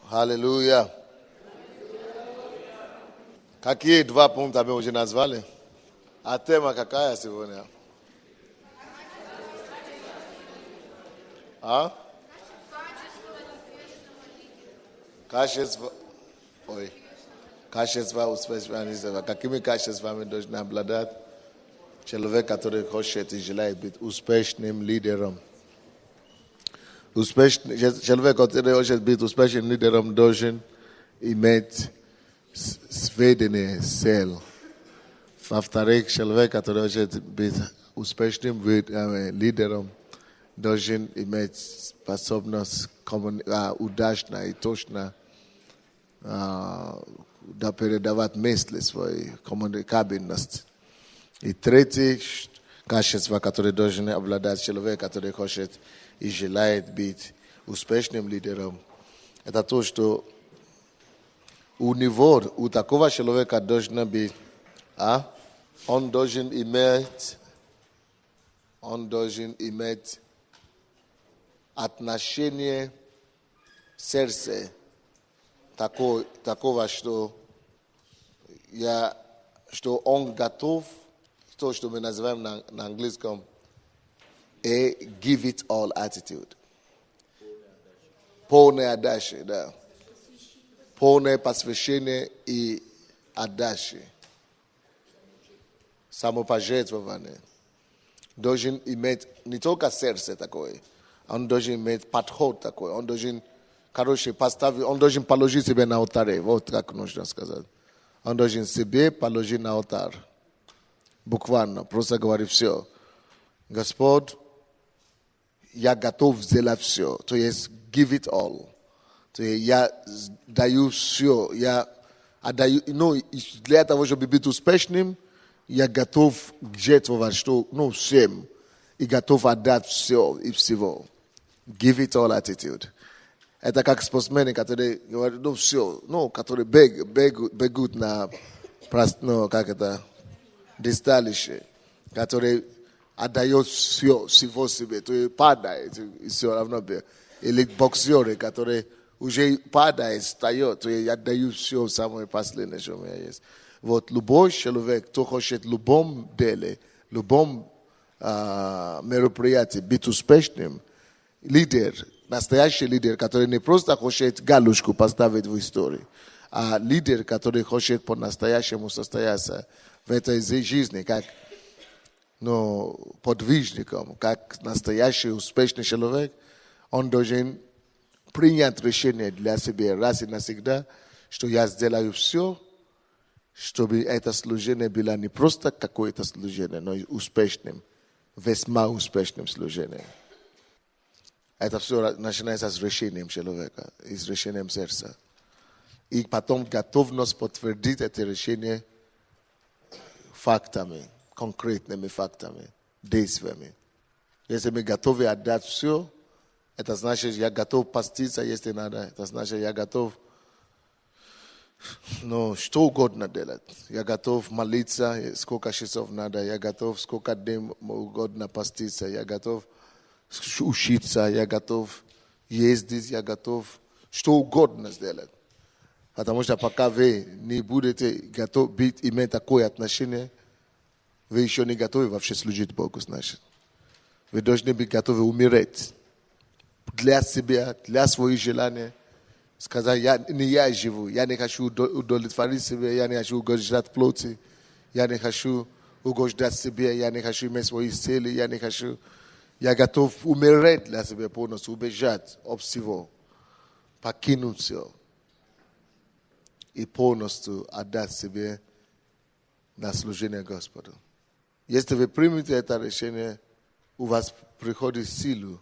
Аллилуйя. Какие два пункта мы уже назвали? А тема какая сегодня? А? Качество. Ой. Качество успешного лидера. Какими качествами должен обладать человек, который хочет и желает быть успешным лидером? Человек, который хочет быть успешным лидером, должен иметь сведения цел. Во-вторых, человек, который хочет быть успешным лидером, должен иметь способность удачно и точно передавать мысли свои, коммуникабельность. И третье качество, которое должен обладать человек, который хочет и желает быть успешным лидером, это то, что у такого человека должно быть, он должен иметь отношение сердца такого, что он готов, то, что мы называем на английском give it all attitude. Полная отдача, да. Полное посвящение и отдача. Самопожертвование. Должен иметь не только сердце такое, он должен иметь подход такой, он должен, он должен положить себя на алтаре, вот как нужно сказать. Он должен себе положить на алтарь. Буквально, просто говорит все. Господь, я готов сделать все. То есть, give it all. То есть, я даю все. Я отдаю, для того, чтобы быть успешным, я готов жертвовать, всем. И готов отдать все и всего. Give it all attitude. Это как спортсмены, которые говорят, все. Которые бегут на, дисталище, который отдает все, всего себе, то есть падает, и все равно. Или боксеры, которые уже падает, встает, то есть отдают все самое последнее, что у меня есть. Вот любой человек, кто хочет в любом деле, в любом мероприятии быть успешным, лидер, настоящий лидер, который не просто хочет галочку поставить в истории, а лидер, который хочет по-настоящему состояться в этой жизни, как подвижником, как настоящий успешный человек, он должен принять решение для себя раз и навсегда, что я сделаю все, чтобы это служение было не просто какое-то служение, но и успешным, весьма успешным служением. Это все начинается с решением человека, с решением сердца. И потом готовность подтвердить это решение фактами, конкретными фактами, действиями. Если мы готовы отдать все, это значит, я готов поститься, если надо. Это значит, я готов, что угодно делать. Я готов молиться, сколько часов надо. Я готов, сколько дней угодно поститься. Я готов учиться, я готов ездить, я готов что угодно сделать. Потому что пока вы не будете готовы иметь такое отношение, вы еще не готовы вообще служить Богу, значит. Вы должны быть готовы умереть для себя, для своих желаний. Сказать, не я живу, я не хочу удовлетворить себя, я не хочу угождать плоти, я не хочу угождать себе, я не хочу иметь свои цели, я готов умереть для себя полностью, убежать от всего, покинуть все. И полностью отдать себе на служение Господу. Если вы примете это решение, у вас приходит силу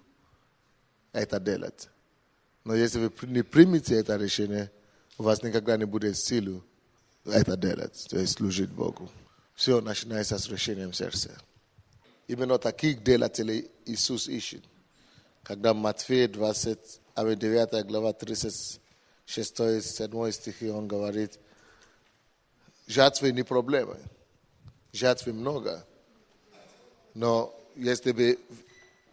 это делать. Но если вы не примете это решение, у вас никогда не будет силы это делать, то есть служить Богу. Все начинается с решением сердца. Именно таких делателей Иисус ищет. Когда Матфея 29 глава 36-7 стихи, он говорит, жатвы не проблема, жатвы много. Но если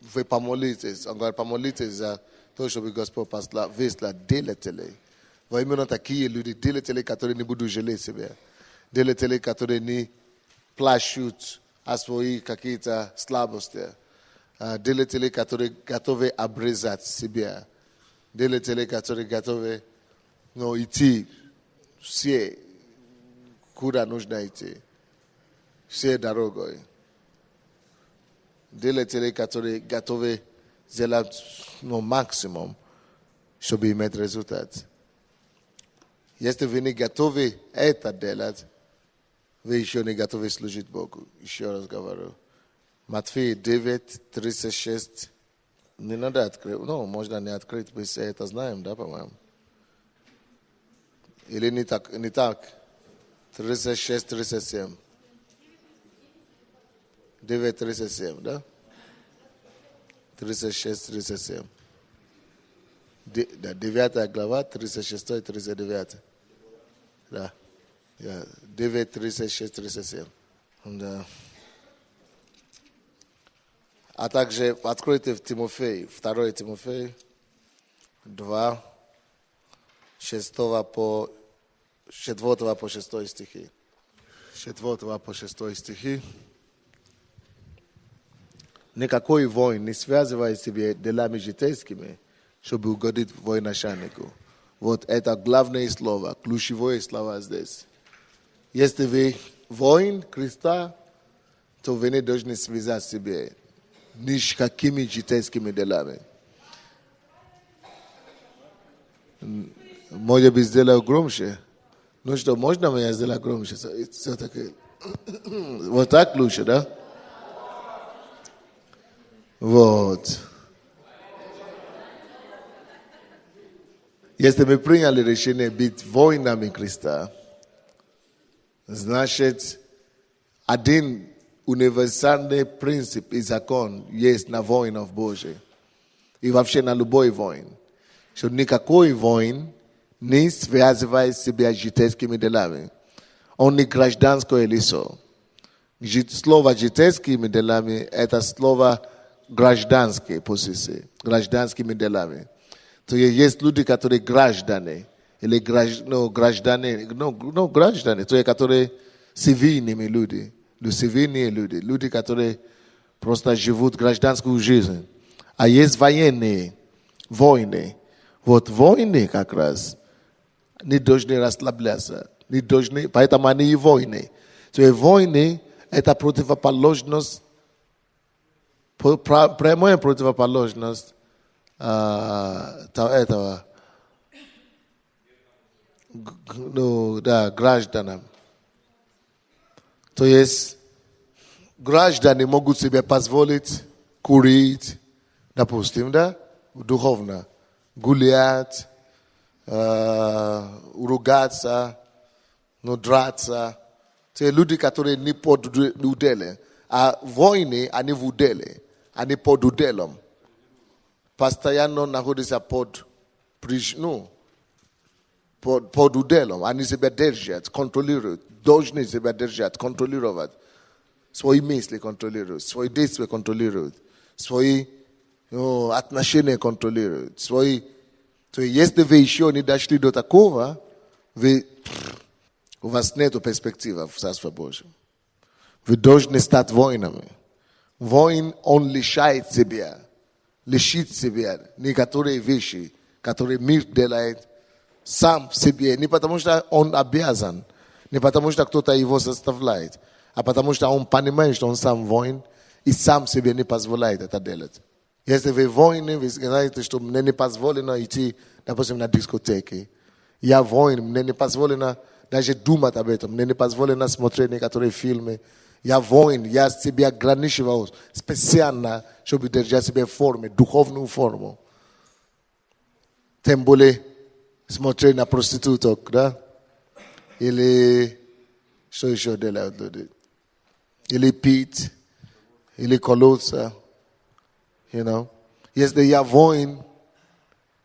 вы помолитесь, он говорит, помолитесь за то, чтобы Господь послал делателей. Во именно такие люди, делатели, которые не будут жалеть себя. Делатели, которые не плачут о своих какие-то слабости. Делатели, которые готовы обрезать себя. Делатели, которые готовы идти все, куда нужно идти. Все дорогой. Делатели, которые готовы сделать максимум, чтобы иметь результат. Если вы не готовы это делать, вы еще не готовы служить Богу. Еще раз говорю. Матфея 9, 36. Не надо открыть. Можно не открыть, мы все это знаем, да, по-моему? Или не так? 36, 37. 9, 37, да? 36, 37. 9 глава, 36 и 39. Да. 9, 36, 37. Да. А также откройте в Тимофей, 2 Тимофей, 2, 6 по 4 по 6 стихи. 4 по 6 стихи. Никакой воин не связывает себе делами житейскими, чтобы угодить военачальнику. Вот это главное слово, ключевое слово здесь. Если вы воин Христа, то вы не должны связать себе ни с какими житейскими делами. Может быть, сделаю громче? Ну что, можно меня сделать громче? Все-таки. Вот так лучше, да? Вот. Если мы приняли решение быть воинами Христа, значит, один универсальный принцип и закон есть на воинов Божьих. И вообще на любой воин. Что никакой воин не связывает себя с житейскими делами. Он не гражданское лицо. Слово житейскими делами – это слово гражданские позиции, гражданскими делами. То есть люди, которые граждане, или граждане, то есть которые цивильными люди, цивильные люди, которые просто живут гражданскую жизнь. А есть военные, войны. Вот войны как раз не должны расслабляться, не должны, поэтому они и войны. То есть войны – это противоположность, прямая противоположность этого, гражданам. То есть граждане могут себе позволить курить, допустим, да, духовно, гулять, ругаться, драться. Те люди, которые не под уделом, а войны, они в уделе, они под уделом. Постоянно находятся под уделом. Они себя держат, контролируют. Должны себя держать, контролировать. Свои мысли контролируют, свои действия контролируют, свои отношения контролируют. То есть, если вы еще не дошли до такого, у вас нет перспективы в Царстве Божьем. Вы должны стать воинами. Воин, он лишит себя некоторые вещи, которые мир делает сам себе. Не потому что он обязан, не потому что кто-то его заставляет, а потому что он понимает, что он сам воин и сам себе не позволяет это делать. Если вы воины, вы знаете, что мне не позволено идти, допустим, на дискотеки. Я воин, мне не позволено даже думать об этом, мне не позволено смотреть некоторые фильмы. Я воин, я себя ограничивал специально, чтобы держать себя в форме, духовную форму. Тем более смотреть на проституток, да? Или что еще делают люди? Или пить, или колоться, Если я воин,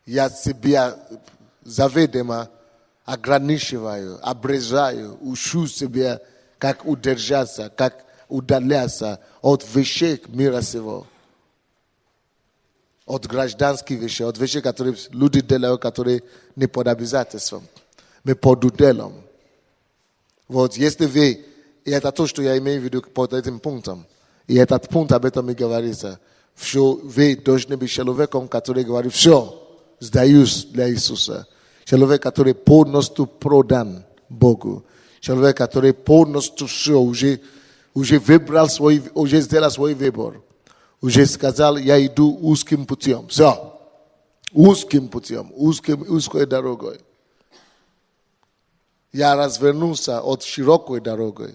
я себя заведомо ограничиваю, обрезаю, учу себя, как удержаться, как удаляться от вещей мира сего. od građanskih više, od više которые ljudi делают, которые не под обязательством, мы под уделом. Вот если вы, и это то, что я имею в виду под этим пунктом, и этот пункт об этом и говорится, что вы должны быть человеком, который говорит, все, сдаюсь для Иисуса. Человек, который полностью продан Богу. Человек, который полностью все, уже выбрал свой, уже сделал свой выбор. Уже сказал, я иду узким путем. Все. Узким путем, узкой дорогой. Я развернулся от широкой дороги.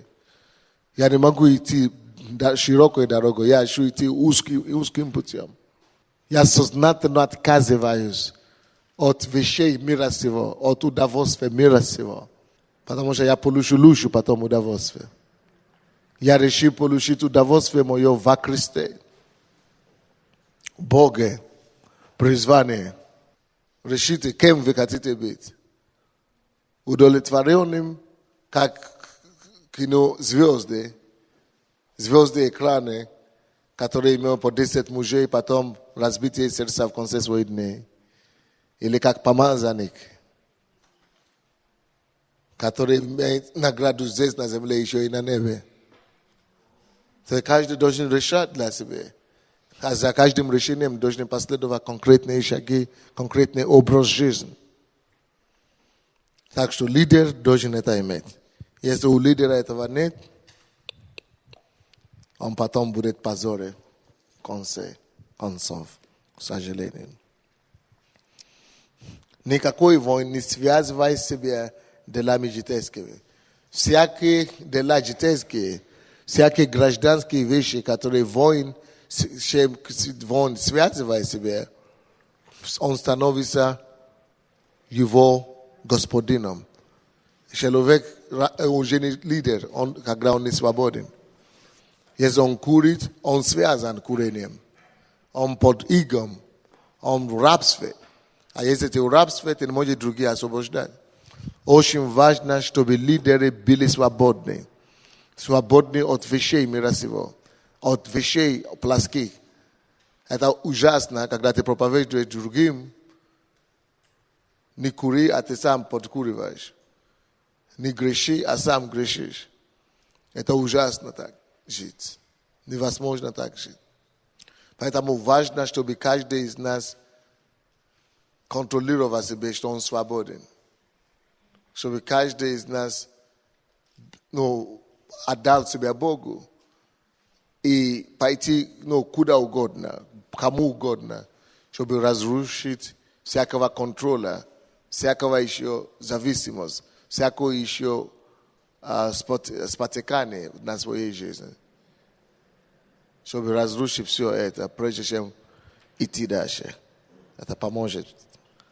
Я не могу идти широкой дорогой, я хочу идти узким путем. Я сознательно отказываюсь от вещей мира сего, от удовольствия мира сего. Потому что я получу потом удовольствие. Я решил получить удовольствие мое во Христе. Боге, призвание. Решите, кем вы хотите быть. Удовлетворенным, как кинозвезды, звезды экраны, которые имеют по 10 мужей, потом разбитые сердца в конце своих дней. Или как помазанник, который имеет награду здесь на земле, еще и на небе. То есть каждый должен решать для себя. А за каждым решением должны последовать конкретные шаги, конкретный образ жизни. Так что лидер должен это иметь. Если у лидера этого нет, он потом будет позорен концов, к сожалению. Никакой войны не связывай себя делами житейскими. Всякие дела житейские, всякие гражданские вещи, которые войн связывает себя, он становится его господином. Человек, уже не лидер, когда он не свободен. Если он курит, он связан курением. Он под игом, он в рабстве. А если ты в рабстве, ты не можешь других освобождать. Очень важно, чтобы лидеры были свободны. Свободны от вещей мира сего. От вещей плоских. Это ужасно, когда ты проповедуешь другим. Не кури, а ты сам подкуриваешь. Не греши, а сам грешишь. Это ужасно так жить. Невозможно так жить. Поэтому важно, чтобы каждый из нас контролировал себя, что он свободен. Чтобы каждый из нас отдал себя Богу и пойти куда угодно, кому угодно, чтобы разрушить всякого контроля, всякого еще зависимости, всякого еще спотыкания на своей жизни. Чтобы разрушить все это, прежде чем идти дальше. Это поможет.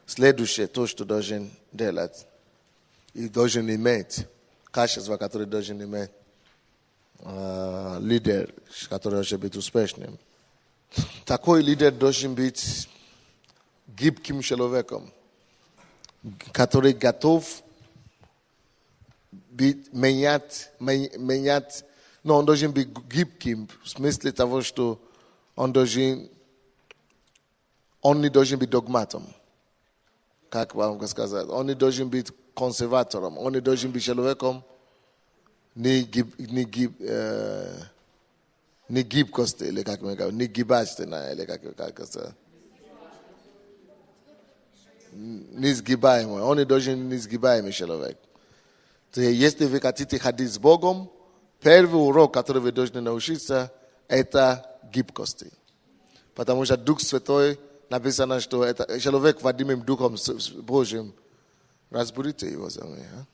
Следующее, то, что должен делать и должен иметь, качество, которое должен иметь лидер, который должен быть успешным. Такой лидер должен быть гибким человеком, который готов менять, но он должен быть гибким в смысле того, что он не должен быть догматом, как вам сказать. Он не должен быть консерватором, он не должен быть человеком не гибкости, или как мы говорим, не гибасти, или как это. Несгибаемый. Он не должен несгибаемый человек. То есть, если вы хотите ходить с Богом, первый урок, который вы должны научиться, это гибкости. Потому что Дух Святой написано, что это человек, водимым Духом Божьим, разбудите его за меня.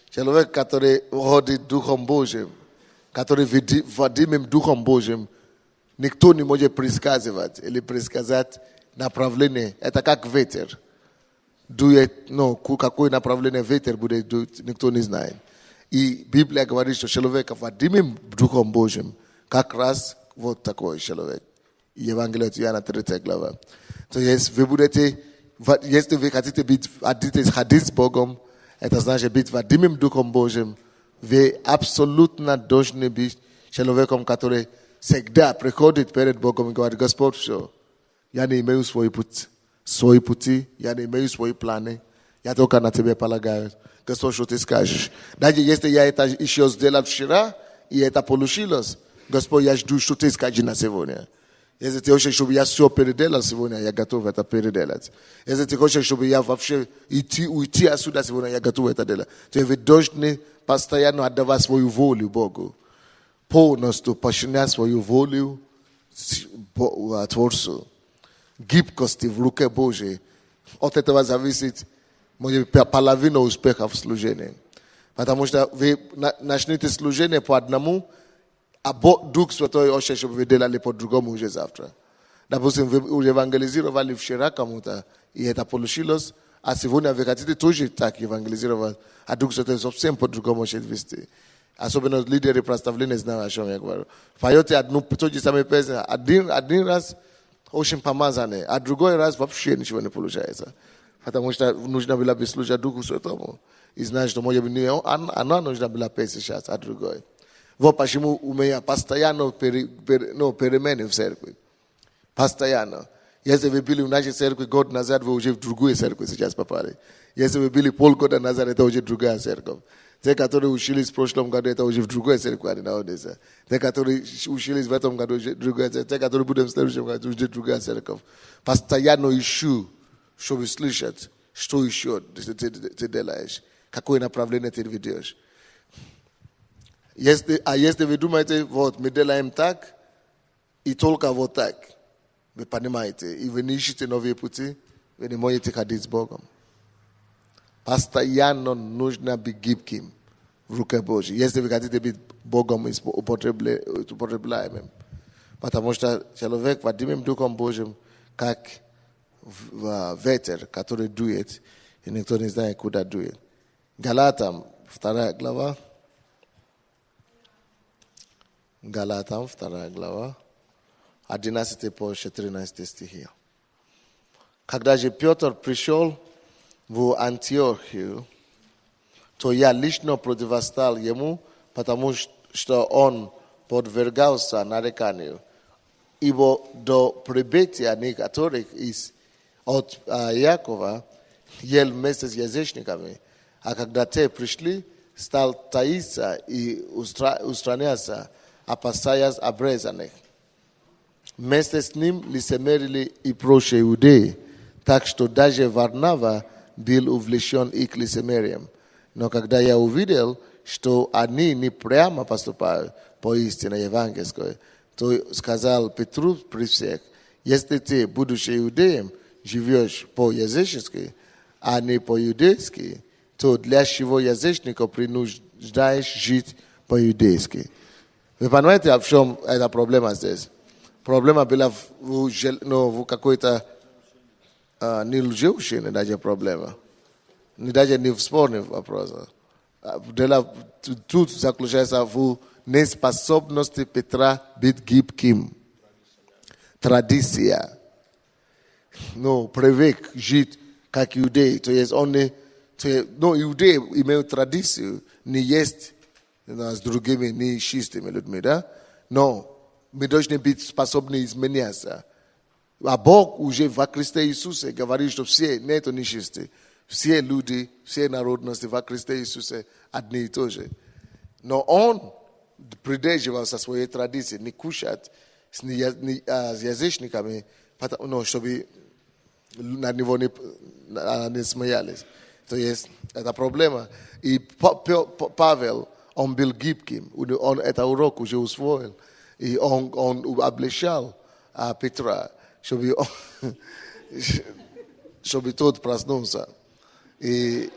Человек, который ходит Духом Божьим, который водимым Духом Божьим, никто не может предсказывать или предсказать направление. Это как ветер. Дует, какое направление ветер будет дуть, никто не знает. И Библия говорит, что человек, водимым Духом Божьим, как раз вот такой человек. Евангелие от Иоанна 3 глава. То есть если вы хотите ходить с Богом, это значит быть водимым Духом Божьим, вы абсолютно должны быть человеком, который Всегда приходит перед Богом и говорит: Господь, все, я не имею свои пути, я не имею свои планы, я только на Тебя полагаю. Господь, что Ты скажешь? Даже если я это еще сделал вчера, и это получилось, Господь, я жду, что Ты скажешь на сегодня. Если Ты хочешь, чтобы я все переделал сегодня, я готов это переделать. Если Ты хочешь, чтобы я вообще уйти отсюда сегодня, я готов это делать. То есть вы должны постоянно отдавать свою волю Богу. Полностью подчинять свою волю Творцу. Гибкости в руке Божьей. От этого зависит половина успеха в служении. Потому что вы начнете служение по одному, а Дух Святой хочет, чтобы вы делали по-другому уже завтра. Допустим, вы евангелизировали вчера кому-то, и это получилось, а сегодня вы хотите тоже так евангелизировать, а Дух Святой совсем по-другому хочет вести. Особенно лидеры проставления знают, о чем я говорю. Поете одну тот же самый песню, один раз очень помазанный, а другой раз вообще ничего не получается. Потому что нужно было бы служить Духу Святому. И знаешь, что может быть, она нужна была петь сейчас, а другой. Вот почему у меня постоянно перемены в церкви. Постоянно. Если вы были в нашей церкви год назад, вы уже в другой церкви сейчас попали. Если вы были полгода назад, это уже другая церковь. Те, которые учились в прошлом году, это уже в другой церкви они находятся. Те, которые учились в этом году, уже другая церковь. Те, которые будут в следующем году, уже другая церковь. Постоянно ищу, чтобы слышать, что еще ты делаешь, какое направление ты ведешь. Если вы думаете, вот, мы делаем так, и только вот так, вы понимаете, и вы не ищете новые пути, вы не можете ходить с Богом. Постоянно нужно быть гибким в руке Божьей. Если вы хотите быть Богом употребляемым. Потому что человек водимым Духом Божьим, как ветер, который дует, и никто не знает, куда дует. Галатам, 2 глава. Галатам, 2 глава, 11 по 14 стихи. Когда же Петр пришел в Антиохию, то я лично противостал ему, потому что он подвергался нареканию. Ибо до прибытия некоторых от Якова ел вместе с язычниками, а когда те пришли, стал таиться и устраняться, опасаясь обрезанных. Вместе с ним лицемерили и прочие иудеи, так что даже Варнава был увлечен их лицемерием. Но когда я увидел, что они не прямо поступают по истине евангельской, то сказал Петру при всех: если ты, будучи иудеем, живешь по-язычески, а не по-иудейски, то для чего язычника принуждаешь жить по-иудейски? Вы понимаете, в чем эта проблема здесь? Проблема была в какой-то не лжеучении даже проблема. Даже не в спорных вопросах. Тут заключается в неспособности Петра быть гибким. Традиция. Привык жить как иудей. То есть иудеи имеют традицию не есть с другими нечистыми людьми, да? Но мы должны быть способны изменяться. А Бог уже во Христе Иисусе говорит, что все нету нечистые. Все люди, все народности во Христе Иисусе одни и то же. Но Он придерживался своей традиции, не кушать с язычниками, чтобы на него не смеялись. То есть, это проблема. И Павел, он был гибким, он это урок уже усвоил. И он обличал Петра, чтобы тот проснулся и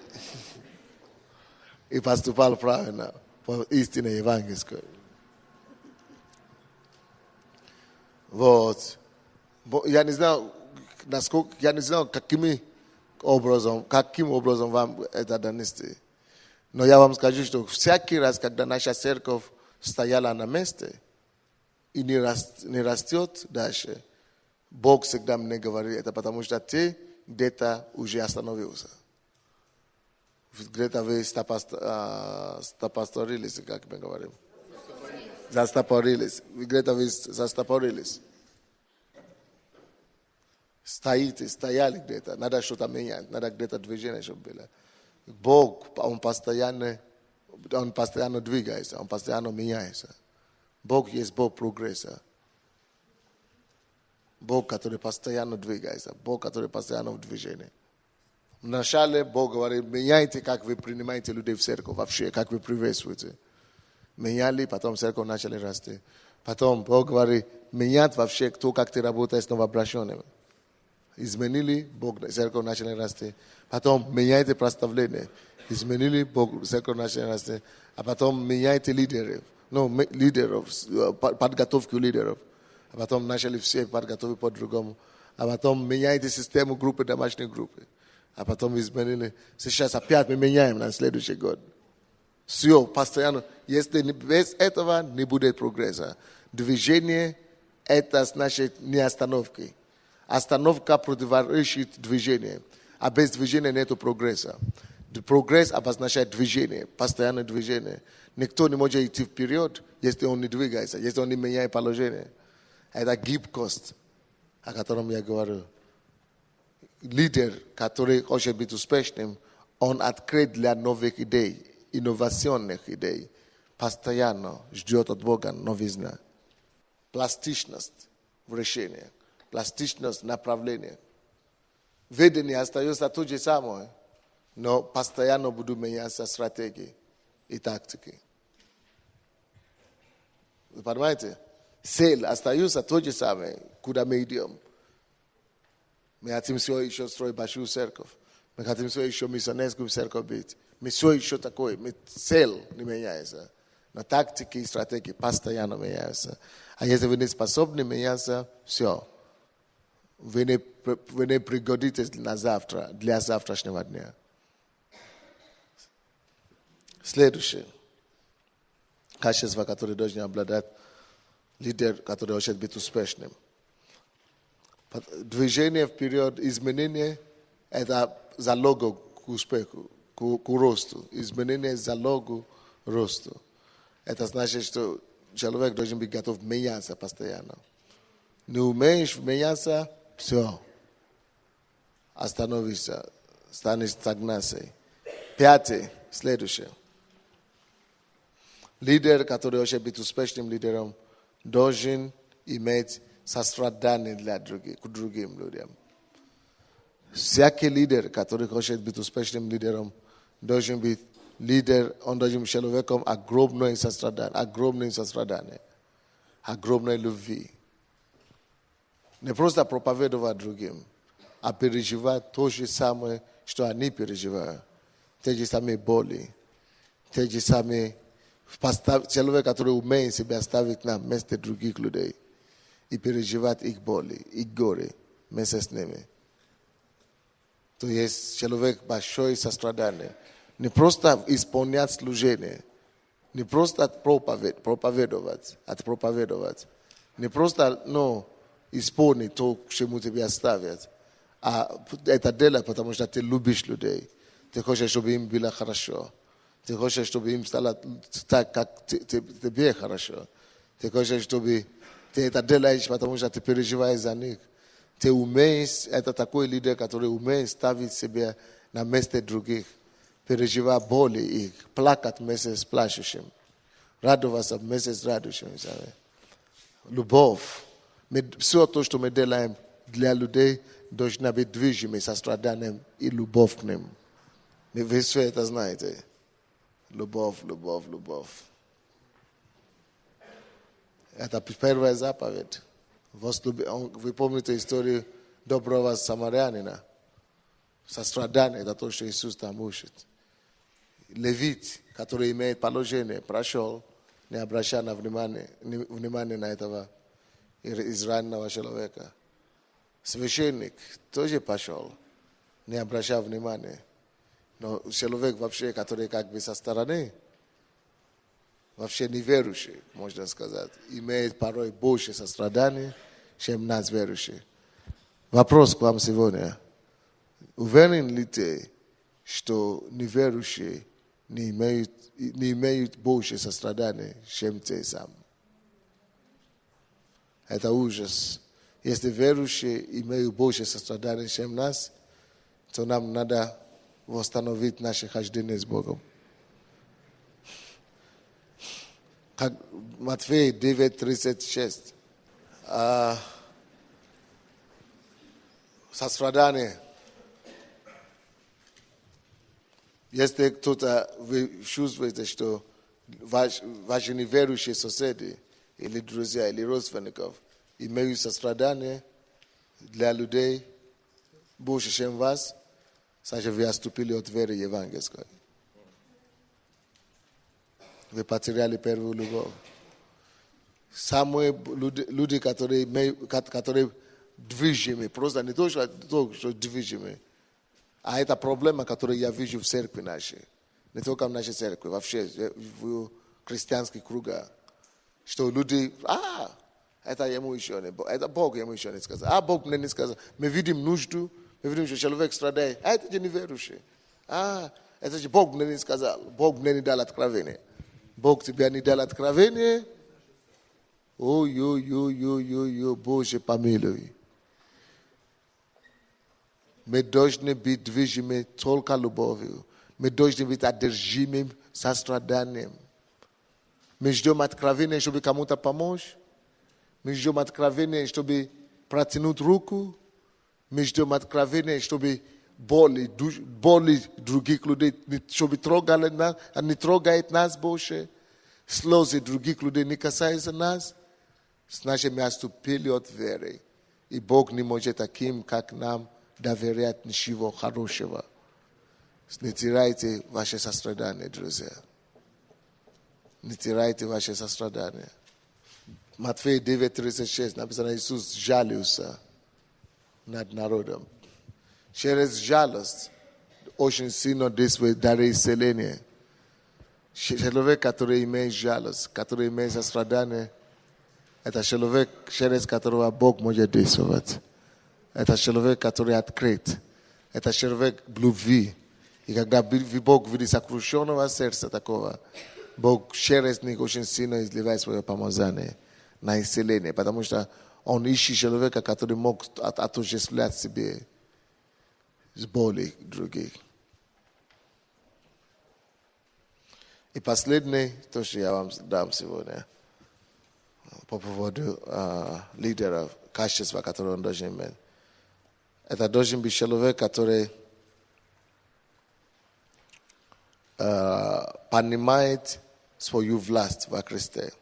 поступал правильно по истине евангельской. Вот. Я не знаю, каким образом вам это донести. Но я вам скажу, что всякий раз, когда наша церковь стояла на месте и не растет дальше, Бог всегда мне говорит это, потому что ты где-то уже остановился. Где-то вы стопасторились, как мы говорим. Zastaporilis. Vigreta vis zastaporilis. Стояли где-то. Надо что-то менять. Надо где-то движение, чтобы было. Бог, он постоянно двигается, он постоянно меняется. Бог есть Бог прогресса. Бог, который постоянно двигается. Бог, который постоянно в движении. Вначале Бог говорит, меняйте, как вы принимаете людей в церковь вообще, как вы приветствуете. Меняли, потом церковь начали расти. Потом Бог говорит, менять вообще, кто как ты работаешь с новообращенными. Изменили, Бог, церковь начали расти. Потом меняйте проставление. Изменили, Бог, церковь начали расти. А потом меняйте лидеров. Лидеров, подготовку лидеров. А потом начали все подготовить по-другому. А потом меняйте систему группы, домашней группы. А потом изменили. Сейчас опять мы меняем на следующий год. Все, постоянно. Если без этого не будет прогресса. Движение – это значит не остановки. Остановка противоречит движению. А без движения нет прогресса. Прогресс обозначает движение, постоянное движение. Никто не может идти вперед, если он не двигается, если он не меняет положение. Это гибкость, о котором я говорю. Лидер, который хочет быть успешным, он открыт для новых идей, инновационных идей. Постоянно ждет от Бога новизна. Пластичность в решении, пластичность направления. Видение остается то же самое, но постоянно будут меняться стратегии и тактики. Вы понимаете? Цель остается то же самое, куда мы идем. Мы хотим все еще строить большую церковь. Мы хотим все еще миссионерскую церковь быть. Мы все еще такое. Цель не меняется. Но тактики и стратегии постоянно меняются. А если вы не способны меняться, все. Вы не пригодитесь на завтра, для завтрашнего дня. Следующее. Качество, которое должен обладать лидер, который хочет быть успешным. Движение вперед, изменение – это залог к успеху, к росту. Изменение – залог к росту. Это значит, что человек должен быть готов меняться постоянно. Не умеешь меняться – все. Остановишься, станешь стагнацией. Пятое, следующее. Лидер, который хочет быть успешным лидером, должен иметь сострадание к другим людям. Всякий лидер, который хочет быть успешным лидером, должен быть лидер, он должен быть человеком огромное сострадание, огромной любви. Не просто проповедовать другим, а переживать то же самое, что они переживают. Те же самые боли, те же самые... Человек, который умеет себя ставить на место других людей и переживать их боли, их горе вместе с ними. То есть человек большое сострадание. Не просто исполнять служение, не просто проповедовать. Не просто исполнить то, к чему тебя ставят. А это делать, потому что ты любишь людей. Ты хочешь, чтобы им было хорошо. Ты хочешь, чтобы им стало так, как тебе хорошо. Ты хочешь, чтобы ты это делаешь, потому что ты переживаешь за них. Ты умеешь, это такой лидер, который умеет ставить себя на место других, переживать боли их, плакать вместе с плачущим, радоваться вместе с радующим. Любовь. Все то, что мы делаем для людей, должно быть движимо состраданием и любовь к ним. Вы все это знаете. Любовь. Это первая заповедь. Вы помните историю доброго самарянина? Сострадание – это то, что Иисус там учит. Левит, который имеет положение, прошел, не обращая внимания на этого израненного человека. Священник тоже пошел, не обращая внимания. Но человек вообще, который как бы со стороны, вообще неверующий, можно сказать, имеет порой больше сострадания, чем нас верующие. Вопрос к вам сегодня. Уверен ли ты, что неверующие не имеют больше сострадания, чем ты сам? Это ужас. Если верующие имеют больше сострадания, чем нас, то нам надо восстановить наше хождение с Богом. Как Матфея 9:36. Сострадание. Если кто-то чувствует, что ваши неверующие соседи, или друзья, или родственников имеют сострадание для людей больше, чем вас, значит, вы отступили от веры евангельской. Вы потеряли первую любовь. Самые люди, которые движимы, просто не то, что движимы, а это проблема, которую я вижу в церкви нашей. Не только в нашей церкви, вообще в христианских кругах. Что люди, это ему еще не, это Бог ему еще не сказал. Бог мне не сказал. Мы видим нужду, мы видим, что человек страдает. Это же неверующий. Это же Бог мне не сказал. Бог мне не дал откровение. Бог тебе не дал откровение. Ой, Боже, помилуй. Мы должны быть движимы только любовью. Мы должны быть одержимы состраданием. Мы ждем откровения, чтобы кому-то помочь. Мы ждем откровения, чтобы протянуть руку. Мы ждем откровения, чтобы боли других людей, чтобы трогали нас, а не трогает нас больше. Слезы других людей не касаются нас. Значит, мы отступили от веры. И Бог не может таким, как нам, доверять ничего хорошего. Не теряйте ваше сострадание, друзья. Не теряйте ваше сострадание. Матфея 9:36 написано, Иисус жалился над народом. Через жалость очень сильно действует дар исцеления. Человек, который имеет жалость, который имеет сострадание, это человек, через которого Бог может действовать. Это человек, который открыт. Это человек любви. И когда Бог видит сокрушенного сердца такого, Бог через них очень сильно изливает свое помазание на исцеление. Потому что он ищет человека, который мог отождествлять себе с болью других. И последнее, то, что я вам дам сегодня, по поводу лидеров, качества, которые он должен иметь. Это должен быть человек, который понимает свою власть во Христе.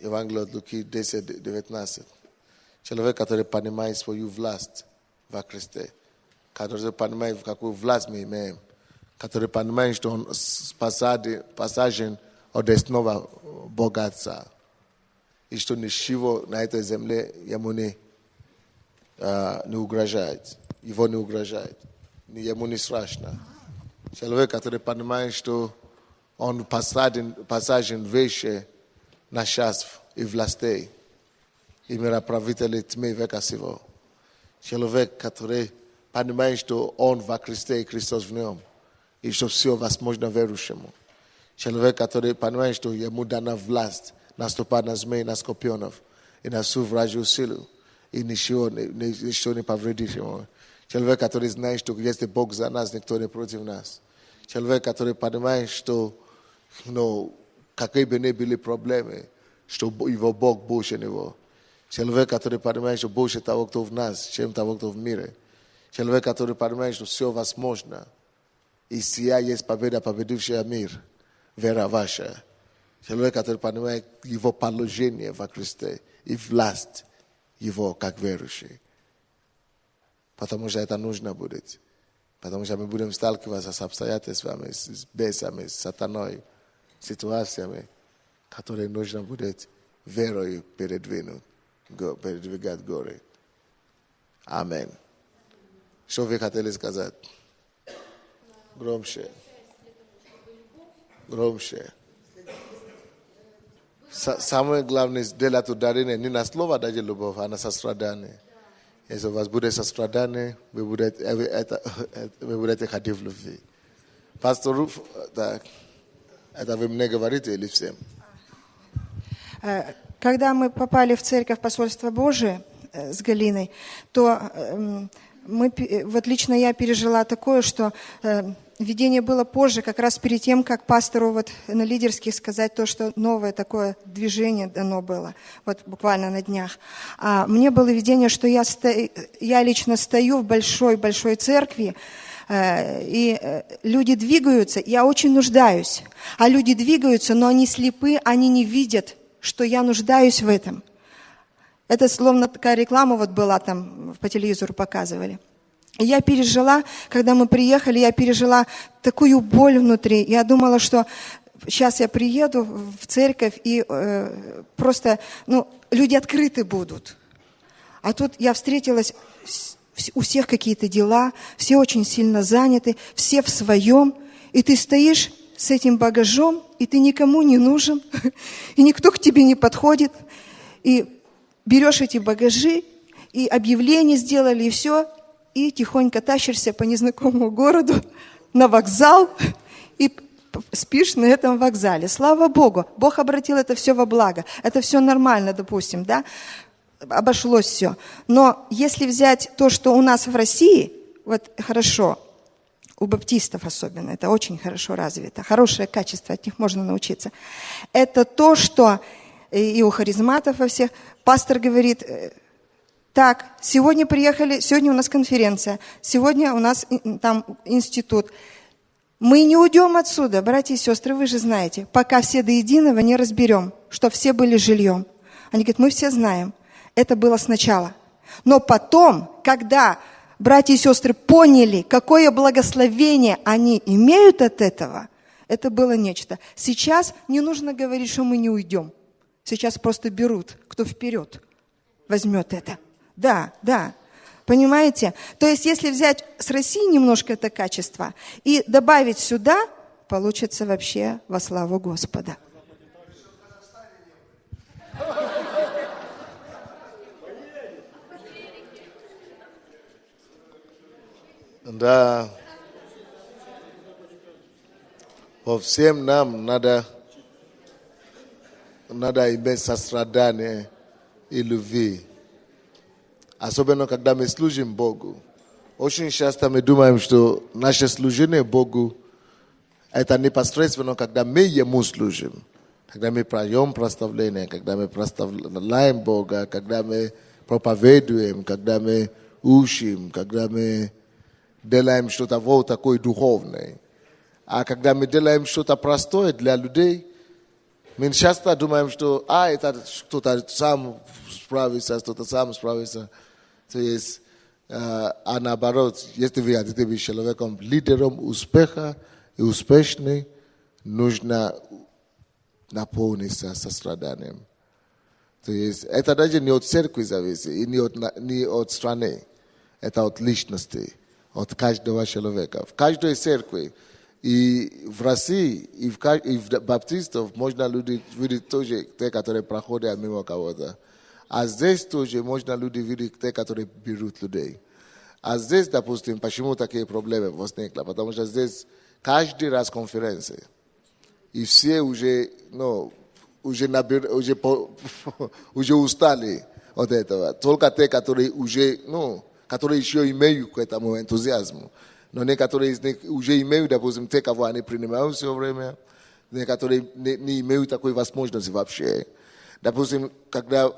Евангелие от Луки 10:19. Человек, который понимает свою власть во Христе. Который понимает, какую власть мы имеем. Который понимает, что он спасен от основного богатства. И что ничего на этой земле ему не угрожает. Его не угрожает. Ему не страшно. Человек, который понимает, что он посажен выше начальств и властей. И мироправителей тьмы века сего. Человек, который понимает, что он во Христе и Христос в нем. И что все возможно верующему. Человек, который понимает, что ему дана власть наступать на змей, на скорпионов и на всю вражью силу. И ничего не повредит ему. Человек, который знает, что если Бог за нас, никто не против нас. Человек, который понимает, что какие бы ни были проблемы, что его Бог больше него. Человек, который понимает, что больше того, кто в нас, чем того, кто в мире. Человек, который понимает, что все возможно. И сия есть победа, победившая мир. Вера ваша. Человек, который понимает его положение во Христе и власть его как верующий. Потому что это нужно будет. Потому что мы будем сталкиваться с обстоятельствами, с бесами, с сатаной, ситуациями, которые нужно будет верой передвигать горы. Аминь. Что вы хотели сказать? Громче. Громче. Самое главное сделать ударение не на слово даже любовь, а на сострадание. Если у вас будет сострадание, вы будете ходить в любви. Пастор Руф, это вы мне говорите или всем? Когда мы попали в церковь Посольства Божие с Галиной, то вот лично я пережила такое, что видение было позже, как раз перед тем, как пастору вот на лидерских сказать то, что новое такое движение дано было, вот буквально на днях. А мне было видение, что я лично стою в большой-большой церкви, и люди двигаются, я очень нуждаюсь. А люди двигаются, но они слепы, они не видят, что я нуждаюсь в этом. Это словно такая реклама вот была там, по телевизору показывали. И я пережила, когда мы приехали, я пережила такую боль внутри. Я думала, что сейчас я приеду в церковь, и просто люди открыты будут. А тут я встретилась, у всех какие-то дела, все очень сильно заняты, все в своем. И ты стоишь с этим багажом, и ты никому не нужен, и никто к тебе не подходит. И берешь эти багажи, и объявление сделали, и все, и тихонько тащишься по незнакомому городу на вокзал, и спишь на этом вокзале. Слава Богу, Бог обратил это все во благо. Это все нормально, допустим, да? Обошлось все. Но если взять то, что у нас в России, вот хорошо, у баптистов особенно, это очень хорошо развито, хорошее качество, от них можно научиться. Это то, что и у харизматов во всех, пастор говорит: так, сегодня приехали, сегодня у нас конференция, сегодня у нас там институт. Мы не уйдем отсюда, братья и сестры, вы же знаете, пока все до единого не разберем, что все были жильем. Они говорят: мы все знаем, это было сначала. Но потом, когда братья и сестры поняли, какое благословение они имеют от этого, это было нечто. Сейчас не нужно говорить, что мы не уйдем. Сейчас просто берут, кто вперед возьмет это. Да. Понимаете? То есть, если взять с России немножко это качество и добавить сюда, получится вообще во славу Господа. Да. По всем нам надо иметь сострадание и любви. Особенно, когда мы служим Богу. Очень часто мы думаем, что наше служение Богу – это непосредственно, когда мы Ему служим. Когда мы поем прославление, когда мы прославляем Бога, когда мы проповедуем, когда мы учим, когда мы делаем что-то вот такое духовное. А когда мы делаем что-то простое для людей, мы часто думаем, что это кто-то сам справится, кто-то сам справится. То есть, а наоборот, если вы хотите быть человеком, лидером успеха и успешным, нужно наполниться состраданием. То есть, это даже не от церкви зависит, и не от страны. Это от личности, от каждого человека. В каждой церкви, и в России, и в баптистов можно видеть тоже те, которые проходят мимо кого-то. А здесь тоже можно люди видеть те, которые берут людей. А здесь, допустим, почему такие проблемы возникли? Потому что здесь каждый раз конференции. И все уже устали от этого. Только те, которые которые еще имеют к этому энтузиазму. Но некоторые из них уже имеют, допустим, те, кого они принимают все время. Некоторые не имеют такой возможности вообще. Допустим, когда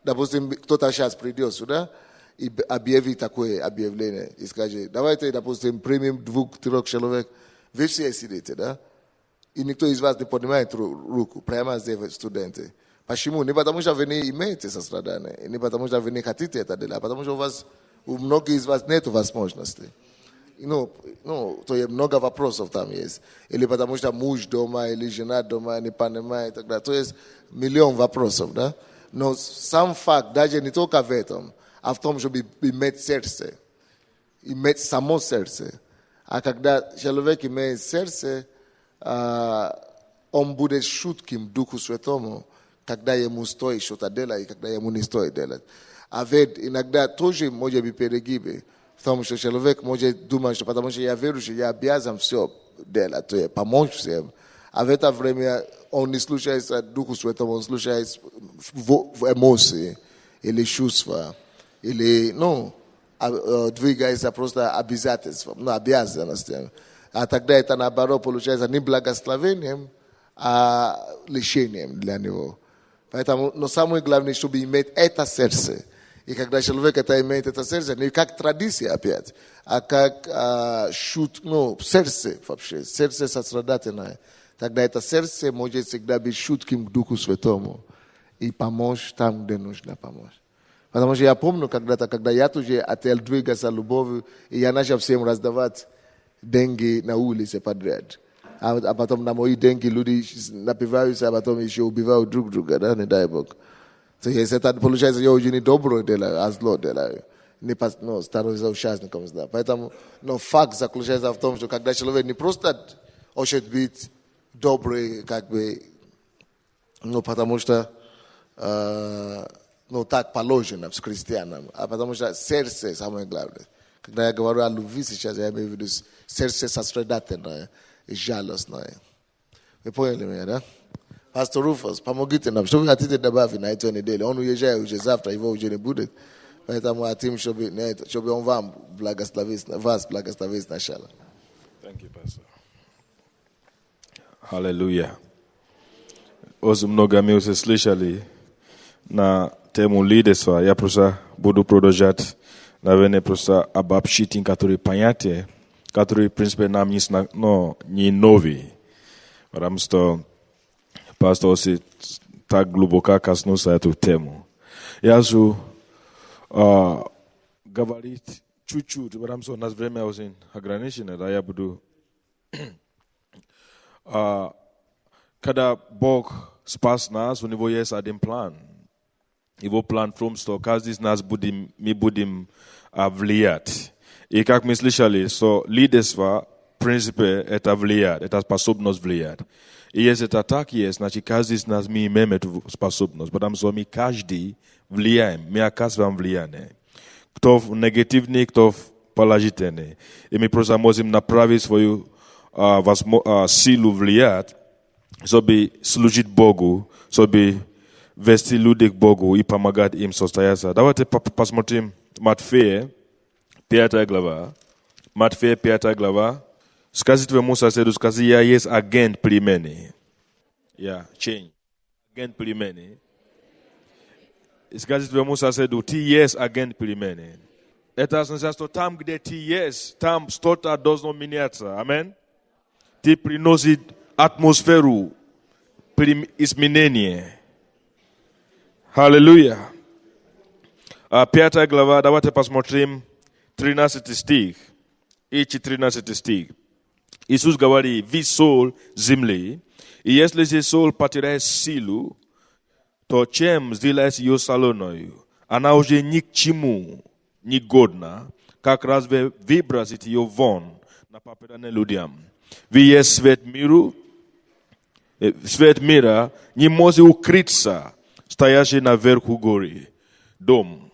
кто-то сейчас придет сюда и объявит такое объявление и скажет: давайте, допустим, примем 2-3 человек, вы все сидите, да? И никто из вас не поднимает руку, прямо здесь студенты. Почему? Не потому что вы не имеете сострадание, не потому что вы не хотите это делать, а потому что у многих из вас нет возможности. То есть много вопросов там есть. Или потому что муж дома, или жена дома, не понимает и так далее. То есть миллион вопросов, да? Но сам факт, даже не только в этом, а в том, чтобы иметь сердце. Иметь само сердце. А когда человек имеет сердце, он будет чутким Духу Святому, когда ему стоит что-то делать и когда ему не стоит делать. А ведь иногда тоже может быть перегибы. Потому что человек может думать, что потому что я верующий, я обязан все делать, то есть помочь всем. A w это время он не слушается Духу Святому, он слушается эмоции или чувства, или, двигается просто обязательством, обязанностям. А тогда это наоборот получается не благословением, а лишением для него. Поэтому, но самое главное, чтобы иметь это сердце. И когда человек имеет это сердце, не как традиция опять, а как сердце вообще, сердце сострадательное, тогда это сердце может всегда быть чутким к Духу Святому и помочь там, где нужно помочь. Потому что я помню когда-то, когда я тоже хотел двигаться любовью, и я начал всем раздавать деньги на улице подряд. А потом на мои деньги люди напиваются, а потом еще убивают друг друга, да, не дай Бог. То есть это получается, я уже не добро делаю, а зло делаю. Не становится участником зла. Поэтому, факт заключается в том, что когда человек не просто хочет быть добрый, потому что так положено с христианам, а потому что сердце самое главное. Когда я говорю о любви сейчас, я имею в виду сердце сострадательное и жалостное. Вы поняли меня, да? Пастор Руфус, помогите нам. Что вы хотите добавить на эту неделю? Он уезжает уже завтра, его уже не будет. Поэтому хотим, чтобы он вас благословит сначала. Thank you, Pastor. Hallelujah. Очень много мы уже слышали на тему лидерства. Я просто буду продолжать, наверное, просто обобщить некоторые понятия, которые, в принципе, нам не новые. Потому что пастор aussi так глубоко коснулся эту тему. Я же говорить чуть-чуть, потому что у нас время очень ограничено, да, я буду... Когда Бог спас нас, у него есть один план. Его план в том, что каждый из нас мы будем влиять. И как мы слышали, что лидерство, в принципе, это влиять, это способность влиять. И если это так есть, значит, каждый из нас мы имеем эту способность, потому что мы каждый влияем, мы оказываем влияние. Кто негативный, кто положительный. И мы просто можем направить свою силу влиять, чтобы служить Богу, чтобы вести людей к Богу и помогать им состояться. Давайте посмотрим Матфея, 5 глава. Матфея, 5 глава. Скажи твоему соседу, скажи, я есть агент племени. Change. Агент племени. Скажи твоему соседу, ты есть агент племени. Это означает, что там, где ты есть, там что-то должно меняться. Аминь. Ты приносит атмосферу изменения. Аллилуйя. 5 глава, давайте посмотрим 13 стих и 14 стих. Иисус говорит, вы соль земли, и если же соль потеряет силу, то чем сделать ее солоной? Она уже ни к чему не годна, как разве выбросить ее вон на попадание людям. Вы есть свет мира не может укрыться, стоящий наверху горы, дом.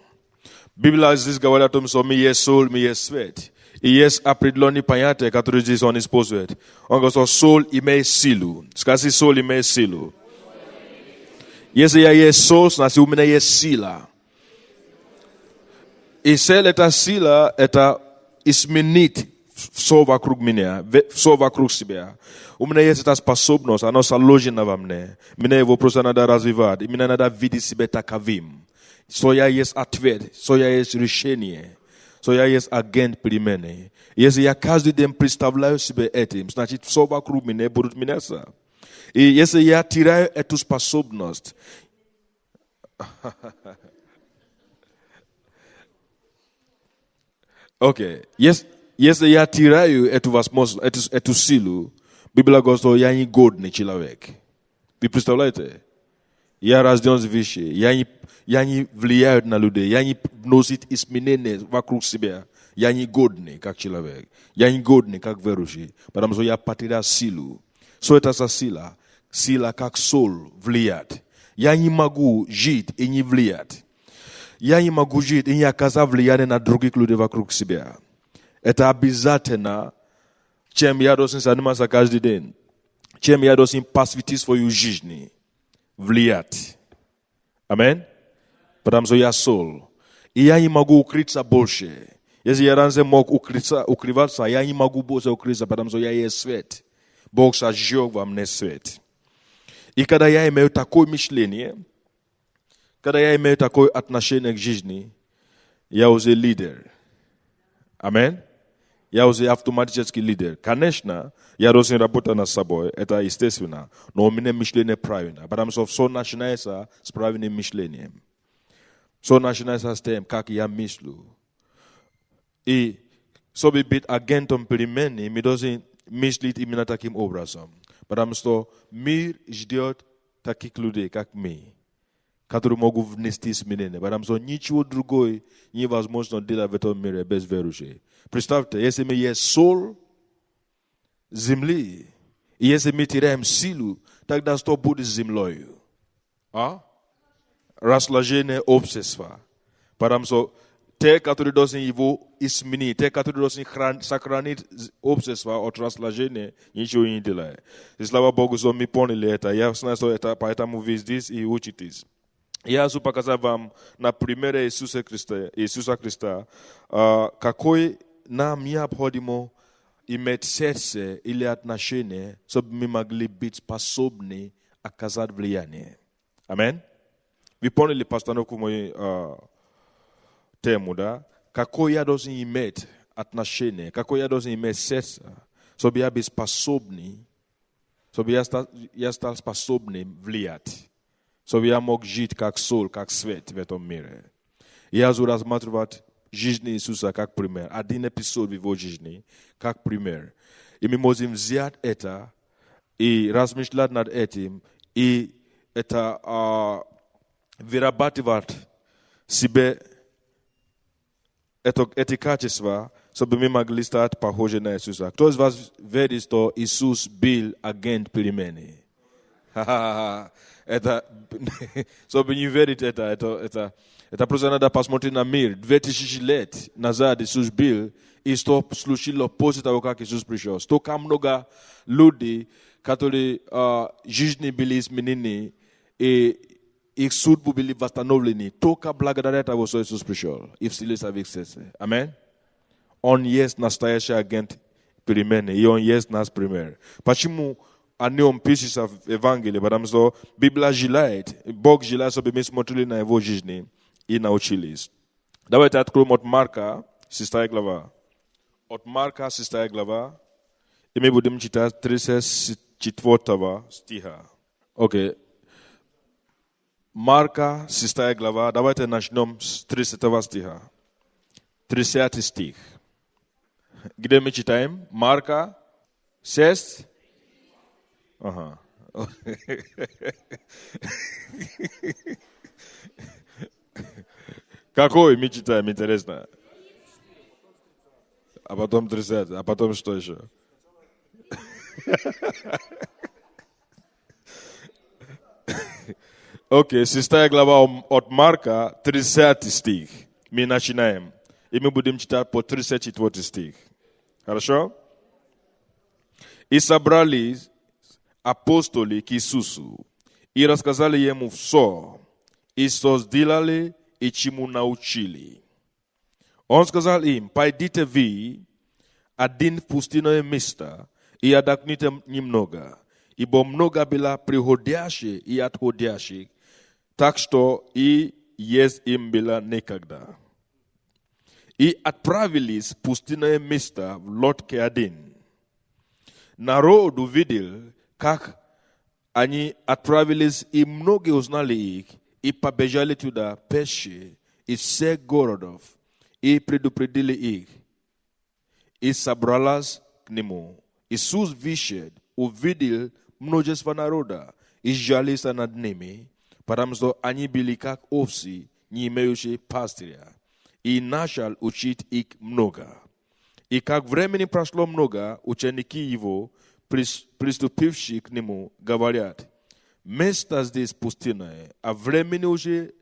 Библия здесь говорит о том, что мы есть соль, мы есть свет. И есть определенные понятия, которые здесь он использует. Он говорит, что соль имеет силу. Скажи, соль имеет силу. Если я есть соль, значит, у меня есть сила. И эта сила, это изменить все вокруг меня, все вокруг себя. У меня есть эта способность, она заложена во мне. Меня его просто надо развивать. И мне надо видеть себя таковым. Что я есть ответ, что я есть решение. Что я есть агент племени. Если я каждый день представляю себе этим, значит, все вокруг меня будут меняться. И если я теряю эту способность, если я теряю эту возможность, эту силу, Библия говорит, что я не годный человек. Вы представляете? Я рожден свыше, я не влияю на людей, я не вносит изменения вокруг себя. Я не годный как человек, я не годный как верующий, потому что я потерял силу. Что это за сила? Сила как соль влиять. Я не могу жить и не влиять. Я не могу жить и не оказать влияние на других людей вокруг себя. Это обязательно, чем я должен заниматься каждый день. чем я должен посвятить свою жизнь, влиять. Аминь. Потому что я соль. И я не могу укрыться больше. Если я раньше мог укрываться, я не могу больше укрыться, потому что я есть свет. Бог сожжет во мне свет. И когда я имею такое мышление, когда я имею такое отношение к жизни, я уже лидер. Аминь. Я уже автоматический лидер. Конечно, я должен работать над собой, это естественно, но у меня мышление правильно, потому что все начинается с правильным мышлением. Все начинается с тем, как я мыслю. И чтобы быть агентом перемены, мы должны мыслить именно таким образом. Потому что мир ждет таких людей, как мы, которые могут внести изменения. Потому что ничего другое невозможно делать в этом мире без верующих. Представьте, если мы есть соль земли, и если мы теряем силу, тогда что будет с землей? Разложение общества. Потому что те, которые должны его изменить, те, которые должны сохранить общество от разложения, ничего не делают. И слава Богу, что мы поняли это. Я знаю, что это, поэтому вы здесь и учитесь. Я хочу показать вам на примере Иисуса Христа, какой нам необходимо иметь сердце или отношение, чтобы мы могли быть способны оказать влияние. Аминь. Вы поняли постановку моей тему, да? Какое я должен иметь отношение, какое я должен иметь сердце, чтобы я быть способный, чтобы я стал способным влиять. Чтобы я мог жить как соль, как свет в этом мире. Я хочу рассматривать жизнь Иисуса как пример. Один эпизод в его жизни как пример. И мы можем взять это и размышлять над этим, и это вырабатывать себе эти качества, чтобы мы могли стать похожи на Иисуса. Кто из вас верит, что Иисус был агент перемены? Это, чтобы не верить это просто надо посмотреть на мир. 2000 лет назад Иисус был, и что случилось после того, как Иисус пришел. Столько много людей, которые жизни были изменены, и их судьбы были восстановлены. Только благодаря того, что Иисус пришел. И вселился в их сердце. Аминь. Он есть настоящий агент перемены, и он есть наш пример. Почему о нем пишется в Евангелии? Потому что Библия желает, Бог желает, чтобы мы смотрели на его жизни и научились. Давайте откроем от Марка, 6 глава. От Марка, 6 глава. И мы будем читать 34 стиха. Окей. Марка, 6 глава. Давайте начнем с 30 стиха. 30 стих. Где мы читаем? Марка 6. Ага. Какой мы читаем, интересно? А потом 30. А потом что еще? Окей, 6 глава от Марка, 30 стих. Мы начинаем. И мы будем читать по 34 стих. Хорошо? И собрались апостоли к Иисусу и рассказали ему все, и что сделали, и чему научили. Он сказал им: пойдите вы один в пустынное место и отдохните немного, ибо много было приходящих и отходящих, так что и есть им было некогда. И отправились в пустынное место в лодке один. Народ увидел, как они отправились, и многие узнали их, и побежали туда пеши из всех городов, и предупредили их. И собралась к нему. Иисус вышел, увидел множество народа, и жалился над ними, потому что они были как овцы, не имеющие пастыря. И начал учить их много. И как времени прошло много, ученики его, приступившие к нему, говорят: место здесь пустынное, а времени уже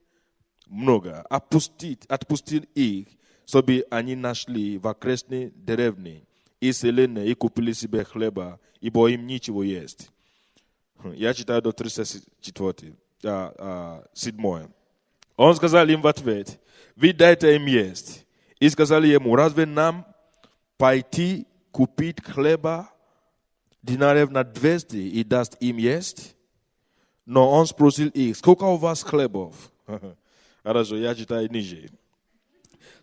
много. Отпустил их, чтобы они нашли в окрестной деревне и селения и купили себе хлеба, ибо им ничего есть. Я читаю до 37. Он сказал им в ответ: вы дайте им есть. И сказали ему: разве нам пойти купить хлеба динарев на 200 и даст им есть? Но он спросил их: сколько у вас хлебов? Хорошо, я читаю ниже.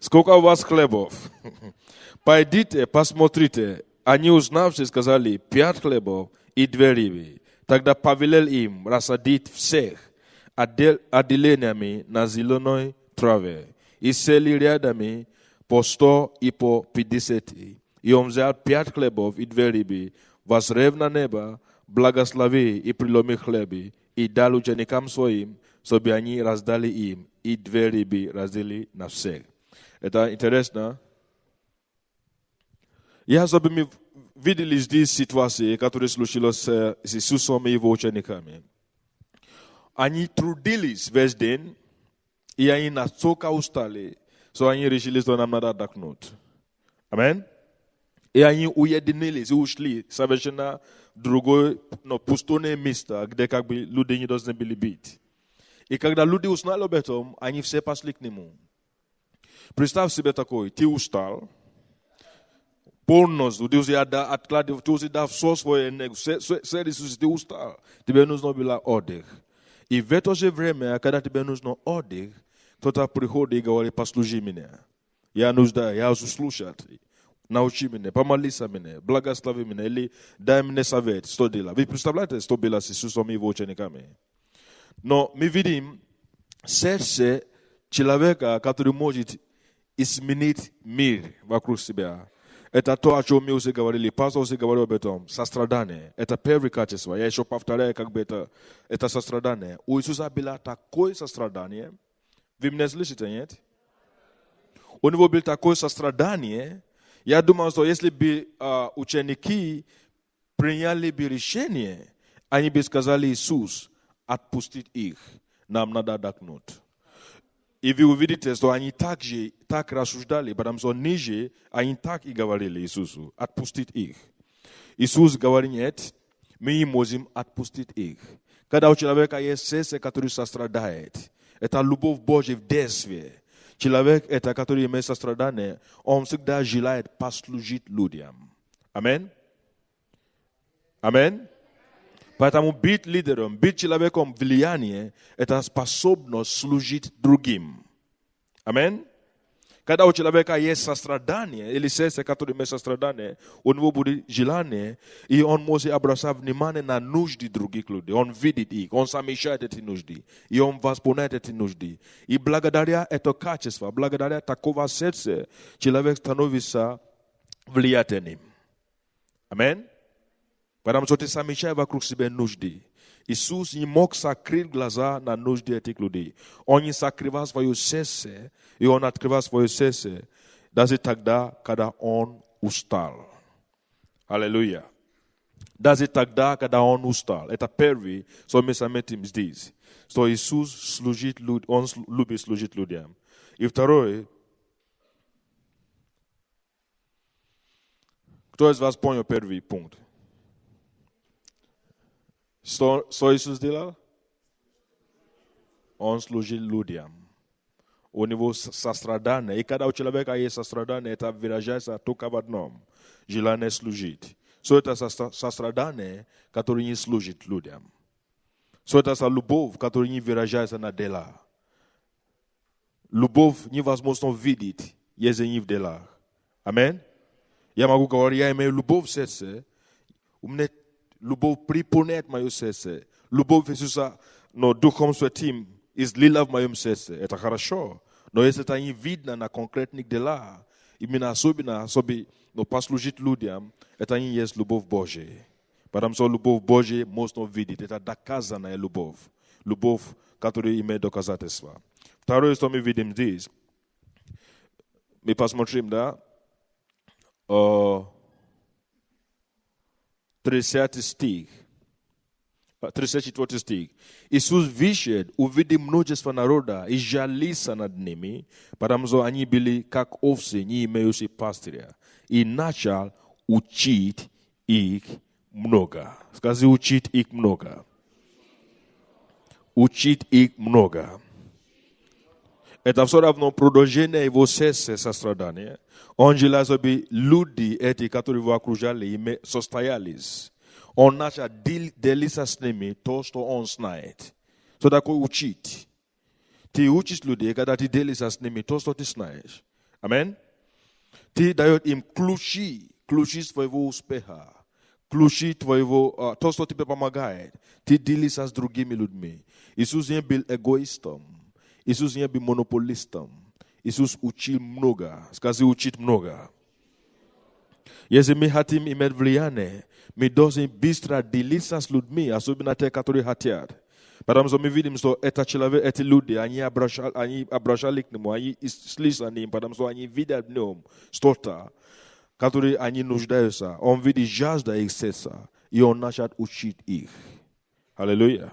Сколько у вас хлебов? Пойдите, посмотрите. Они, узнавши, сказали: 5 хлебов и 2 рыбы. Тогда повелел им рассадить всех отделениями на зеленой траве. И сели рядами по 100 и по 50. И он взял 5 хлебов и 2 рыбы, возрев на небо, благослови и преломил хлеби, и дал ученикам своим, чтобы они раздали им, и 2 рыбы раздали на всех. Это интересно. Я, чтобы мы видели здесь ситуации, которые случились с Иисусом и его учениками. Они трудились весь день, и они настолько устали, что они решили, что нам надо отдохнуть. Амин. И они уединились и ушли совершенно другое, пустое место, где как бы люди не должны были быть. И когда люди узнали об этом, они все пошли к нему. Представь себе такой: ты устал, полностью, ты уже дал все свое энергию, ты устал, тебе нужно было отдых. И в это же время, когда тебе нужно отдых, кто-то приходит и говорит: послужи меня. Я нуждаюсь, я хочу слушать. Научи меня, помолись за меня, благослови меня, или дай мне совет, что делать. Вы представляете, что было с Иисусом и его учениками? Но мы видим сердце человека, который может изменить мир вокруг себя. Это то, о чем мы уже говорили. Пастор уже говорил об этом. Сострадание. Это первое качество. Я еще повторяю, как бы это сострадание. У Иисуса было такое сострадание. Вы меня слышите, нет? У него было такое сострадание. Я думаю, что если бы ученики приняли бы решение, они бы сказали: Иисус, отпустить их. Нам надо отдохнуть. И вы увидите, что они так рассуждали, потому что ниже они так и говорили Иисусу: отпустить их. Иисус говорит: нет, мы не можем отпустить их. Когда у человека есть сердце, который сострадает, это любовь Божья в действии. Человек, это который имеет сострадание, он всегда желает послужить людям. Амин? Амин? Поэтому быть лидером, быть человеком влияния, это способность служить другим. Амин? Когда у человека есть сострадание, или сердце, которое имеет сострадание, у него будет желание, и он может обращать внимание на нужды других людей. Он видит их, он замечает эти нужды, и он восполняет эти нужды. И благодаря это качество, благодаря такого сердца, человек становится влиятельным. Амин? Потому что ты замечаешь вокруг себя нужды. Иисус не мог закрыть глаза на нужды этих людей. Он не закрывал свое сердце, и он открывал свое сердце даже тогда, когда он устал. Аллилуйя. Даже тогда, когда он устал. Это первый, что мы заметим здесь. Что Иисус служит людям, он любит служить людям. И второе, кто из вас понял первый пункт? Что Иисус делал? Он служил людям. У него сострадание. И когда у человека есть сострадание, это выражается только в одном. Желание служить. Это сострадание, которое не служит людям. Это любовь, которая не выражается на дела. Любовь невозможно видеть, если не в делах. Амин? Я могу говорить: я имею любовь в сердце. У меня любовь приполняет мое сердце. Любовь Иисуса, но Духом Святым излила в моем сердце. Это хорошо. Но если это не видно на конкретных делах, именно особенно, чтобы послужить людям, это не есть любовь Божия. Потому что любовь Божия можно видеть. Это доказанная любовь. Любовь, которая имеет доказательства. Второе, что мы видим здесь, мы посмотрим, да, 30 стих, 34 стих. Иисус вышел, увидел множество народа и жалился над ними, потому что они были как овцы, не имеющие пастыря, и начал учить их много. Скажи, учить их много. Учить их много. Это все равно продолжение его сердца сострадания. Он желает, чтобы люди, эти, которые его окружали, состоялись. Он начал делиться с ними то, что он знает. Что такое учить? Ты учишь людей, когда ты делишься с ними то, что ты знаешь. Аминь. Ты даешь им ключи своего успеха. Ключи твоего, то, что тебе помогает. Ты делишься с другими людьми. Иисус не был эгоистом. Иисус не был монополистом. Иисус учил много. Скажи, учить много. Если мы хотим иметь влияние, мы должны быстро делиться с людьми, особенно те, которые хотят. Потому что мы видим, что эти люди, они обращали к нему, они слышали о ним, потому что они видят в нем что-то, которые они нуждаются. Он видит жажда их сердца, и он начал учить их. Аллилуйя.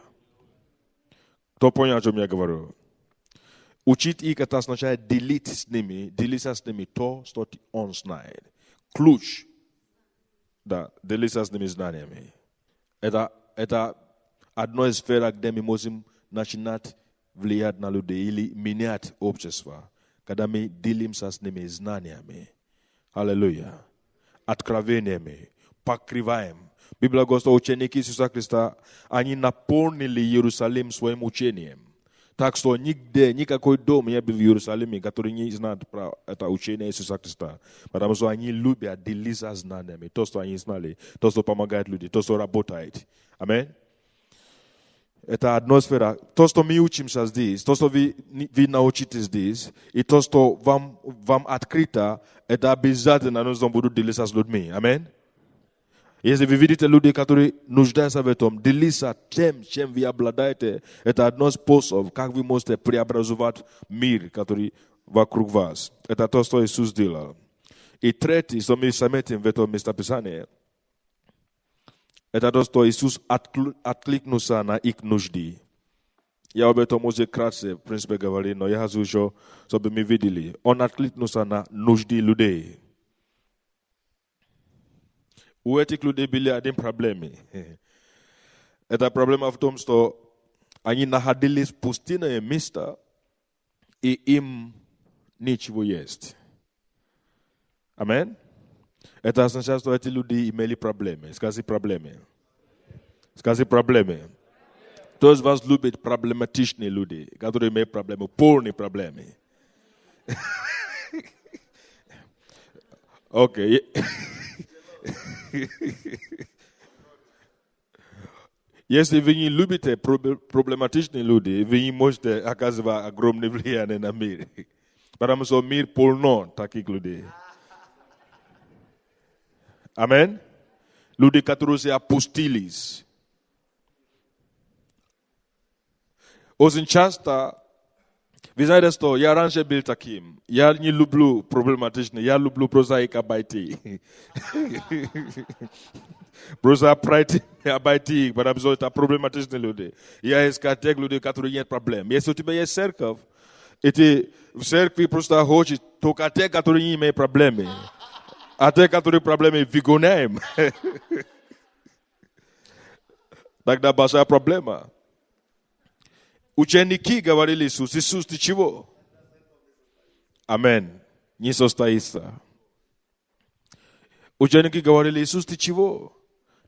Кто понял, о чем я говорю? Учить их, это означает делиться с ними то, что он знает. Ключ. Да, делиться с ними знаниями. Это одна из сфер, где мы можем начинать влиять на людей или менять общество, когда мы делимся с ними знаниями. Аллилуйя. Откровениями. Покрываем. Библия говорит, что ученики Иисуса Христа, они наполнили Иерусалим своим учением. Так что нигде, никакой дом не был в Иерусалиме, который не знает про это учение Иисуса Христа. Потому что они любят делиться знаниями. То, что они знали, то, что помогает людям, то, что работает. Аминь. Это одна сфера. То, что мы учимся здесь, то, что вы научитесь здесь, и то, что вам открыто, это обязательно нужно будет делиться с людьми. Аминь. Если вы видите люди, которые нуждаются в этом, делиться тем, чем вы обладаете, это один способ, как вы можете преобразовать мир, который вокруг вас. Это то, что Иисус делал. И третий, что мы заметим в этом местописании, это то, что Иисус откликнулся на их нужды. Я об этом уже вкратце, в принципе, говорил, но я хочу еще, чтобы мы видели. Он откликнулся на нужды людей. У этих людей были один проблем. Это проблема в том, что они находились в пустынное место, и им ничего есть. Аминь. Это означает, что эти люди имели проблемы. Скажи проблемы. Скажи проблемы. Кто из вас любит проблематичные люди, которые имеют проблемы, полные проблемы? Окей. Если вы не любите проблематичные люди, вы не можете оказывать огромное влияние на мир. Потому что мир полно таких людей. Аминь. Люди, которые se опустились. Очень часто, вы знаете, что я раньше был таким. Я не люблю проблематичные, я люблю просто их обойти. Просто обойти, потому что это проблематичные люди. Я искаю тех людей, которые нет проблем. Если у тебя есть церковь, эти в церкви просто хочет только те, которые не имеют проблемы. А те, которые проблемы, выгоняем. Тогда большая проблема. Ученики говорили Иисус, Иисус, ты чего? Аминь. Не состоится. Ученики говорили, Иисус, ты чего?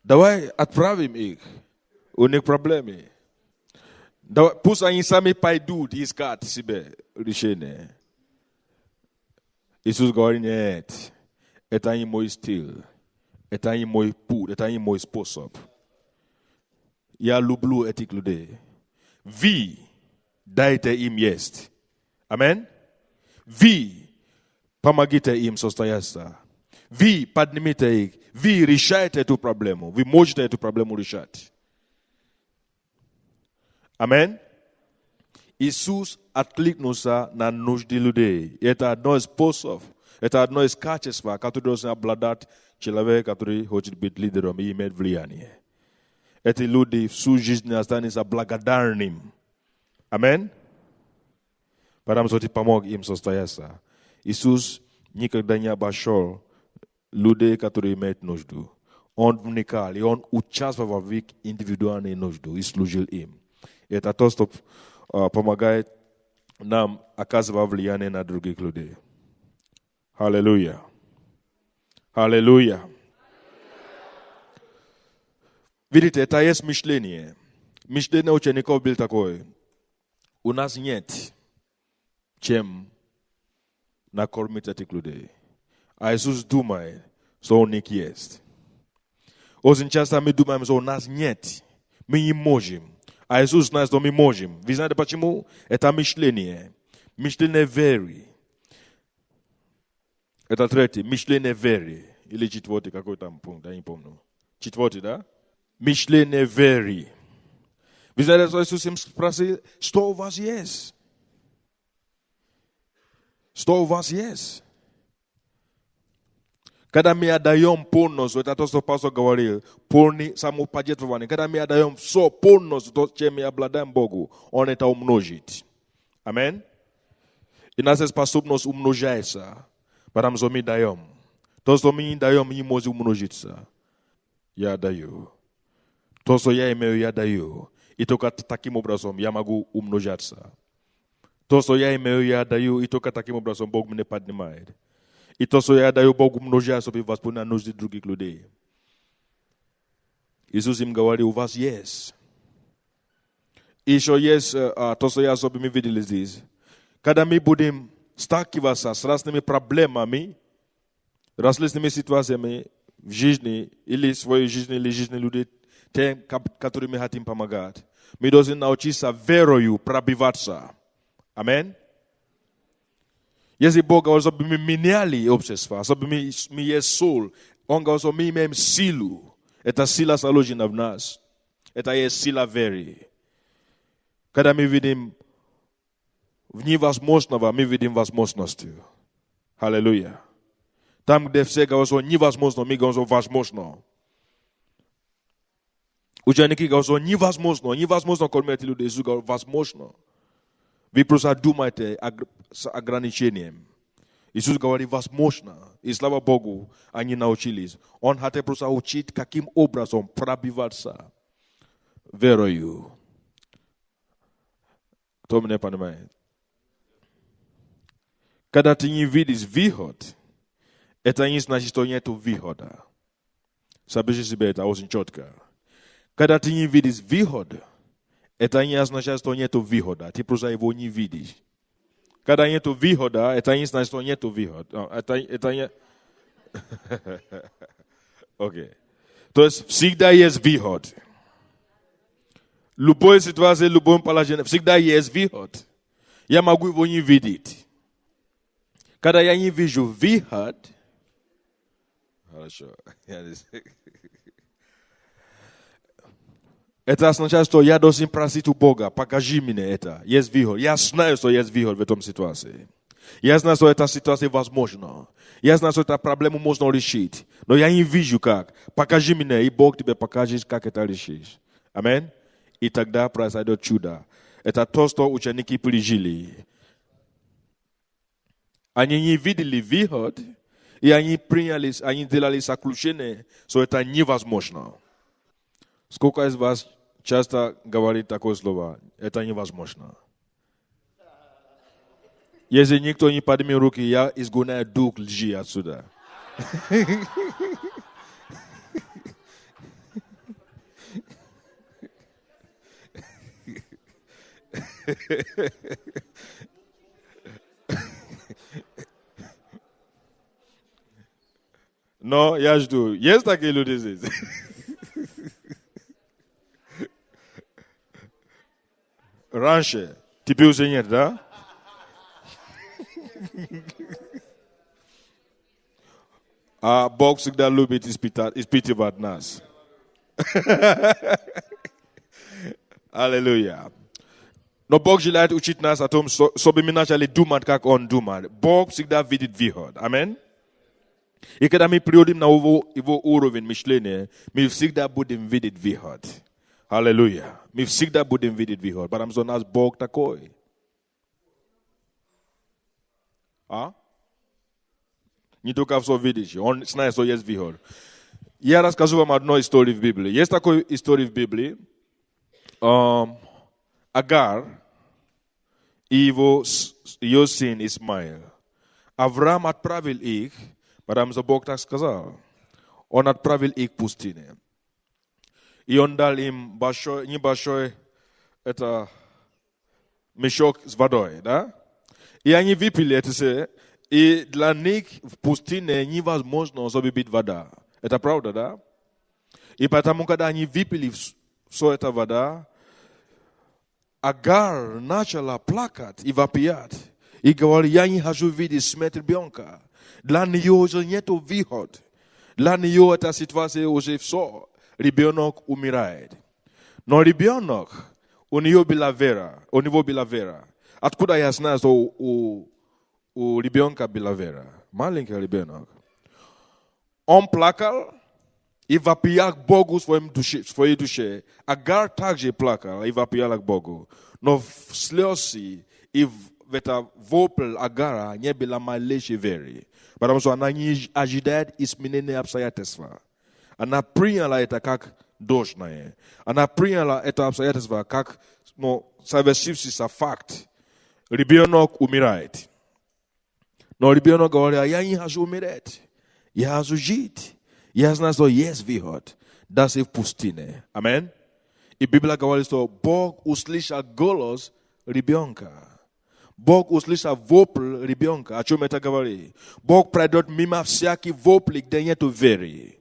Давай отправим их. У них проблемы. Пусть они сами пойдут искать себе решение. Иисус говорит, нет. Это не мой стиль. Это не мой путь. Это не мой способ. Я люблю этих людей. Вы дайте им есть. Аминь. Вы помогите им состояться. Вы поднимите их. Вы решаете эту проблему. Вы можете эту проблему решать. Аминь. Иисус откликнулся на нужды людей. Это одно из способов. Это одно из качеств, которые должен обладать человек, который хочет быть лидером и иметь влияние. Эти люди всю жизнь останутся благодарным. Аминь. Потому что ты помог им состояться. Иисус никогда не обошел людей, которые имеют нужду. Он вникал, и он участвовал в их индивидуальной нужде и служил им. И это то, что помогает нам оказывать влияние на других людей. Аллилуйя. Аллилуйя. Видите, это есть мышление. Мышление учеников было такое. У нас нет чем накормить этих людей. А Иисус думает, что у них есть. Очень часто мы думаем, что у нас нет. Мы не можем. А Иисус знает, что мы можем. Вы знаете почему? Это мышление. Мышление веры. Это третье. Мышление веры. Или четвертый, какой там пункт, я не помню. Четвертый, да? Мышление веры. Вы знаете, что Иисус им спросил, что у вас есть? Что у вас есть? Когда мы отдаем полностью, это то, что пастор говорил, полный самопожертвование. Когда мы отдаем все полностью, то, чем мы обладаем Богу, он это умножит. Аминь. И наша способность умножается, потому что мы даем. То, что мы даем, не может умножиться. Я даю. То, что я имею, я даю. И только таким образом я могу умножаться. То, что я имею, я даю, и только таким образом Бог меня поднимает. И то, что я даю Богу умножаться, чтобы восполнять нужды других людей. Иисус им говорил, у вас есть. И еще есть то, что я особенно видел здесь. Когда мы будем сталкиваться с разными проблемами, различными ситуациями в жизни, или в своей жизни, или в жизни людей, тем, которым мы хотим помогать, мы должны научиться верою пробиваться. Аминь. Если Бог говорит, чтобы мы меняли общество, чтобы мы есть соль, Он говорит, чтобы мы имеем силу. Это сила заложена в нас. Это есть сила веры. Когда мы видим в невозможного, мы видим возможностью. Аллилуйя. Там, где все говорят, что невозможно, мы говорим, что возможно. Ученики говорят, что невозможно кормить людей. Иисус говорит, возможно. Вы просто думаете с ограничением. Иисус говорит, возможно. И слава Богу, они научились. Он хотел просто учить, каким образом пробиваться верою. Кто меня понимает? Когда ты не видишь выход, это не значит, что нет выхода. Скажите себе это очень четко. Когда ты не видишь выход, это не означает, что нет выхода. Ты просто его не видишь. Когда нет выхода, это не значит, что нет выхода. Это не... Окей. То есть всегда есть выход. Любой ситуации, любой положение, всегда есть выход. Я могу его не видеть. Когда я не вижу выход, хорошо. Это означает, что я должен просить у Бога, покажи мне это. Есть выход. Я знаю, что есть выход в этом ситуации. Я знаю, что эта ситуация возможна. Я знаю, что эту проблему можно решить. Но я не вижу как. Покажи мне, и Бог тебе покажет, как это решить. Аминь. И тогда произойдет чудо. Это то, что ученики пережили. Они не видели выход, и они делали заключение, что это невозможно. Сколько из вас часто говорит такое слово? Это невозможно. Если никто не поднимет руки, я изгоняю дух лжи отсюда. Но я жду. Есть такие люди здесь? Раньше. Теперь уже нет, да? А Бог всегда любит испытывать нас. Аллилуйя. Но Бог желает учить нас о том, чтобы мы начали думать, как Он думает. Бог всегда видит выход. Аминь. И когда мы приходим на его уровень мышления, мы всегда будем видеть выход. Аллилуйя. Мы всегда будем видеть выход, потому что у нас Бог такой. А? Не только все видишь, Он знает, что есть выход. Я расскажу вам одну историю в Библии. Есть такая история в Библии. Агар и ее сын Исмаил. Авраам отправил их, потому что Бог так сказал. Он отправил их в пустыню. И он дал им небольшой мешок с водой, да? И они выпили это все. И для них в пустыне невозможно забить вода. Это правда, да? И потому, когда они выпили всю эту воду, Агар начала плакать и вопиять. И говорит, я не хочу видеть смерть ребенка. Для нее уже нет выхода. Для нее эта ситуация уже все. Ребенок умирает. Но ребенок, у него была вера. Откуда я знаю, что у ребенка была вера? Маленький ребенок. Он плакал и вопиял к Богу в своей душе. Агар также плакал и вопиял к Богу. Но в слезы и в это вопль Агара не было малейшей веры. Потому что она не ожидает изменения обстоятельства. Она приняла это как должное. Она приняла это обстоятельство как совершившийся факт. Ребенок умирает. Но ребенок говорит, я не хочу умереть. Я хочу жить. Я знаю, что есть выход. Даже в пустыне. Аминь. И Библия говорит, что Бог услышал голос ребенка. Бог услышал вопль ребенка. О чем это говорит? Бог пройдет мимо всякий вопль, где нет веры.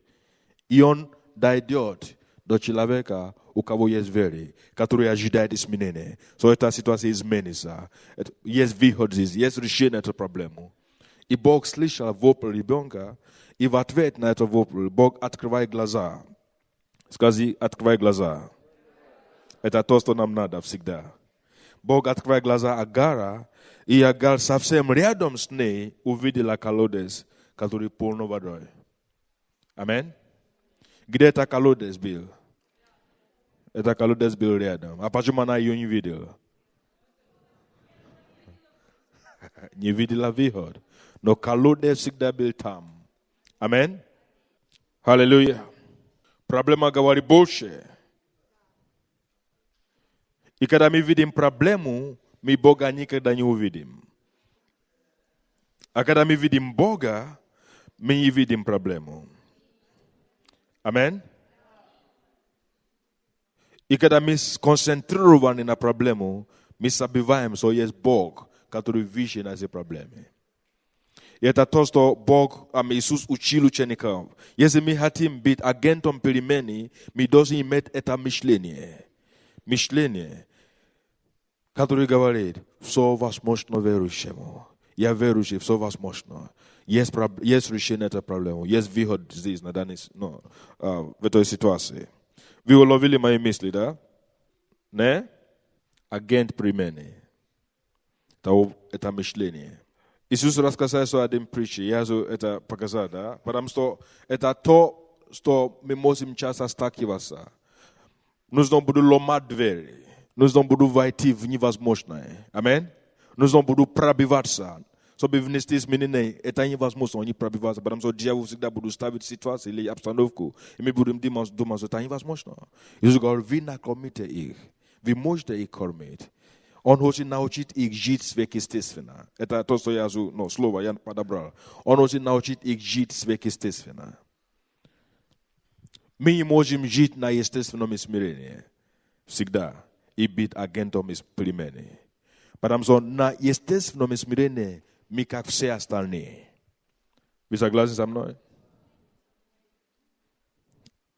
И он дойдет до человека, у кого есть веры, который ожидает изменения. So эта ситуация изменится. Есть выход здесь, есть решение эту проблему. И Бог слышал вопль ребенка, и в ответ на этот вопль Бог открывает глаза. Скажи, открывай глаза. Это то, что нам надо всегда. Бог открывает глаза Агара, и Агар совсем рядом с ней увидела колодец, который полон водой. Аминь. Где это колодец был? Это колодец был рядом. А почему она ее не видела? Не видела выход. Но колодец всегда был там. Аминь. Аллилуйя. Проблема говорит больше. И когда мы видим проблему, мы Бога никогда не увидим. А когда мы видим Бога, мы не видим проблему. Аминь. И когда мы сконцентрированы на проблему, мы забываем, что есть Бог, который видит эти проблемы. И это то, что Бог, Иисус учил учеников. Если мы хотим быть агентом перемены, мы должны иметь это мышление. Мышление, которое говорит, все возможно верующему. Я верующий, все возможно. Есть решение этой проблемы. Есть выход здесь, в этой ситуации. Вы уловили мои мысли, да? Не? Агент перемены. Это мышление. Иисус рассказал о одном притче. Я это показал, да? Потому что это то, что мы можем часто сталкиваться. Нужно будет ломать двери. Нужно будет войти в невозможное. Аминь? Нужно будет пробиваться. Чтобы внести изменения, это невозможно, не пробиваться. Потому что дьявол всегда будет ставить ситуацию или обстановку. И мы будем думать, что это невозможно. Иисус говорит, вы накормите их. Вы можете их кормить. Он хочет научить их жить сверхъестественно. Это то, что я слово я подобрал. Он хочет научить их жить сверхъестественно. Мы не можем жить на естественном смирении. Всегда. И быть агентом перемены. Потому что на естественном смирении мы как все остальные. Вы согласны со мной?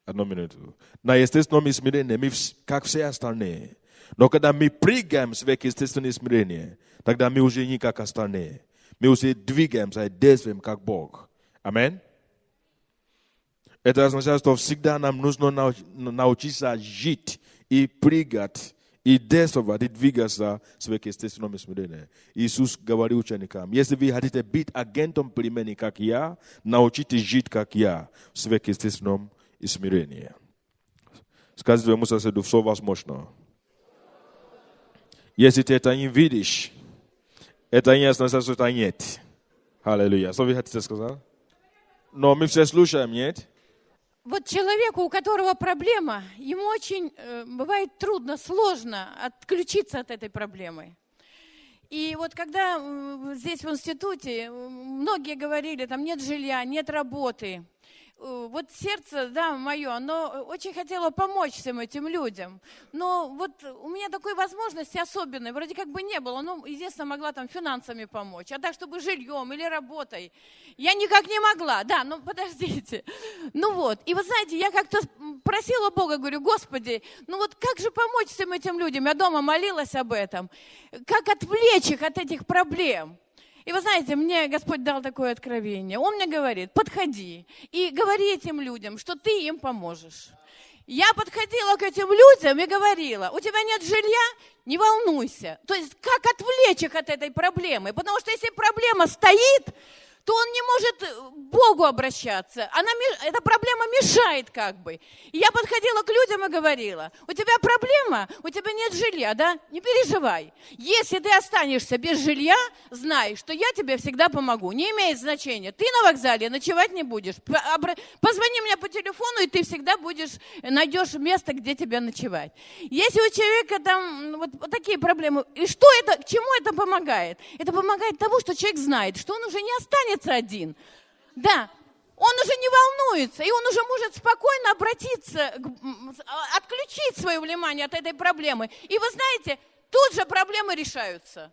Одну минуту. На естественном смирении мы как все остальные. Но когда мы прыгаем в сверхъестественное смирение, тогда мы уже не как остальные. Мы уже двигаемся и действуем как Бог. Аминь. Это означает, что всегда нам нужно научиться жить и прыгать, и действовать, и двигаться в сверхъестественном смирении. Иисус говорил ученикам, если вы хотите быть агентом перемены, как я, научитесь жить, как я, в сверхъестественном смирении. Скажите своему соседу, все возможно. Если ты это не видишь, это не означает, что это нет. Аллилуйя. Что вы хотите сказать? Но мы все слушаем, нет? вот человеку, у которого проблема, ему очень бывает трудно, сложно отключиться от этой проблемы. И вот когда здесь в институте многие говорили, там нет жилья, нет работы, вот сердце, да, мое, оно очень хотело помочь всем этим людям. Но вот у меня такой возможности особенной вроде как бы не было. Ну, единственное, могла там финансами помочь. А так, чтобы жильем или работой, я никак не могла. Да, ну подождите. Ну вот, и вы знаете, я как-то просила Бога, говорю, Господи, ну вот как же помочь всем этим людям? Я дома молилась об этом. Как отвлечь их от этих проблем? И вы знаете, мне Господь дал такое откровение. Он мне говорит, подходи и говори этим людям, что ты им поможешь. Я подходила к этим людям и говорила, у тебя нет жилья, не волнуйся. То есть как отвлечь их от этой проблемы? Потому что если проблема стоит, то он не может к Богу обращаться. Эта проблема мешает как бы. И я подходила к людям и говорила, у тебя проблема, у тебя нет жилья, да? Не переживай. Если ты останешься без жилья, знай, что я тебе всегда помогу. Не имеет значения. Ты на вокзале ночевать не будешь. Позвони мне по телефону, и ты всегда найдешь место, где тебе ночевать. Если у человека там вот такие проблемы, и что это, к чему это помогает? Это помогает тому, что человек знает, что он уже не останется один. Да, он уже не волнуется, и он уже может спокойно обратиться, отключить свое внимание от этой проблемы. И вы знаете, тут же проблемы решаются.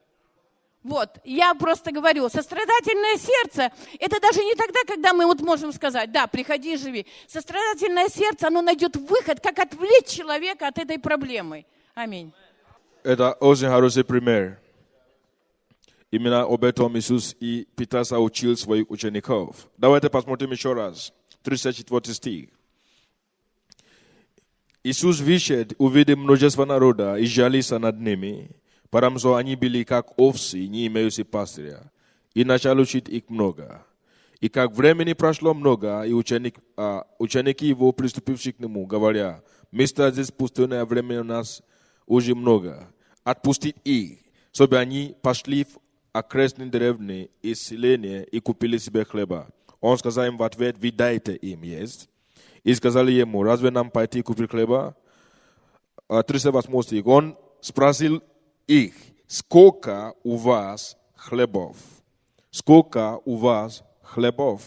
Вот, я просто говорю, сострадательное сердце, это даже не тогда, когда мы вот можем сказать, да, приходи, живи. Сострадательное сердце, оно найдет выход, как отвлечь человека от этой проблемы. Аминь. Это очень хороший пример. Именно об этом Иисус и пытался учить своих учеников. Давайте посмотрим еще раз. 34 стих. Иисус вышед, увидел множество народа и жалился над ними, потому что они были как овцы, не имеющие пастыря, и начал учить их много. И как времени прошло много, и ученики его, приступившие к нему, говоря, место здесь пустынное, времени у нас уже много. Отпустить их, чтобы они пошли в окрестные деревни и селения и купили себе хлеба. Он сказал им в ответ, вы дайте им есть. И сказали ему, разве нам пойти купить хлеба? 38 стих. Он спросил их, сколько у вас хлебов? Сколько у вас хлебов?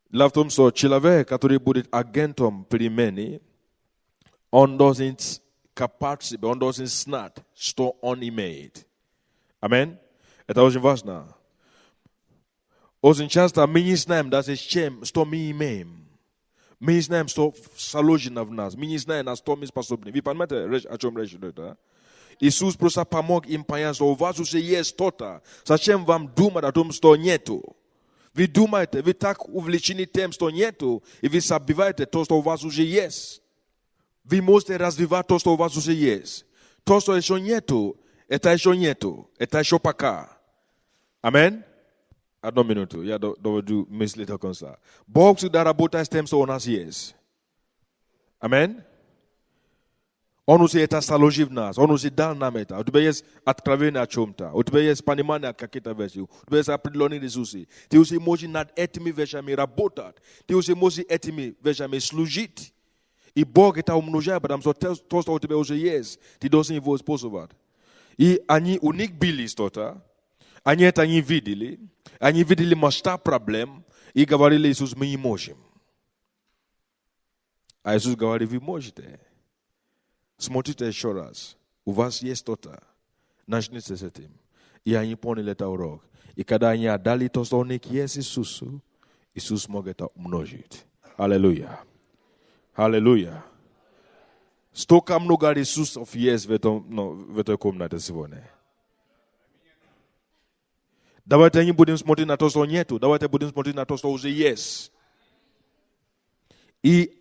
Дело в том, что человек, который будет агентом перемены, он должен копаться, он должен знать, что он имеет. Аминь. Это очень важно. Очень часто мы не знаем даже чем, что мы имеем. Мы не знаем, что заложено в нас. Мы не знаем, на что мы способны. Вы понимаете, о чем речь идет, да? Иисус просто помог им понять, что у вас уже есть что-то. Зачем вам думать о том, что нету? Вы думаете, вы так увлечены тем, что нету, и вы забиваете то, что у вас уже есть. Вы можете развивать то, что у вас уже есть. То, что еще нету, это еще пока. Аминь? Одну минуту, я доведу мысли до конца. Бог всегда работает с тем, что у нас есть. Аминь? Он уже это заложил в нас, он уже дал нам это. У тебя есть откровение о чем-то, у тебя есть понимание о каких-то вещах, у тебя есть определенные ресурсы. Ты уже можешь над этими вещами работать, ты уже можешь этими вещами служить. И Бог это умножает, потому что то, что у тебя уже есть, ты должен его использовать. И они у них были что-то, они это не видели масштаб проблем, и говорили, Иисус, мы не можем. А Иисус говорит, вы можете. Смотрите еще раз. У вас есть что-то. Начните с этим. И они поняли это урок. И когда они отдали то, что у них есть Иисусу, Иисус мог это умножить. Аллилуйя. Аллилуйя. Столько много ресурсов есть в этой комнате сегодня. Давайте не будем смотреть на то, что нету. Давайте будем смотреть на то, что уже есть. И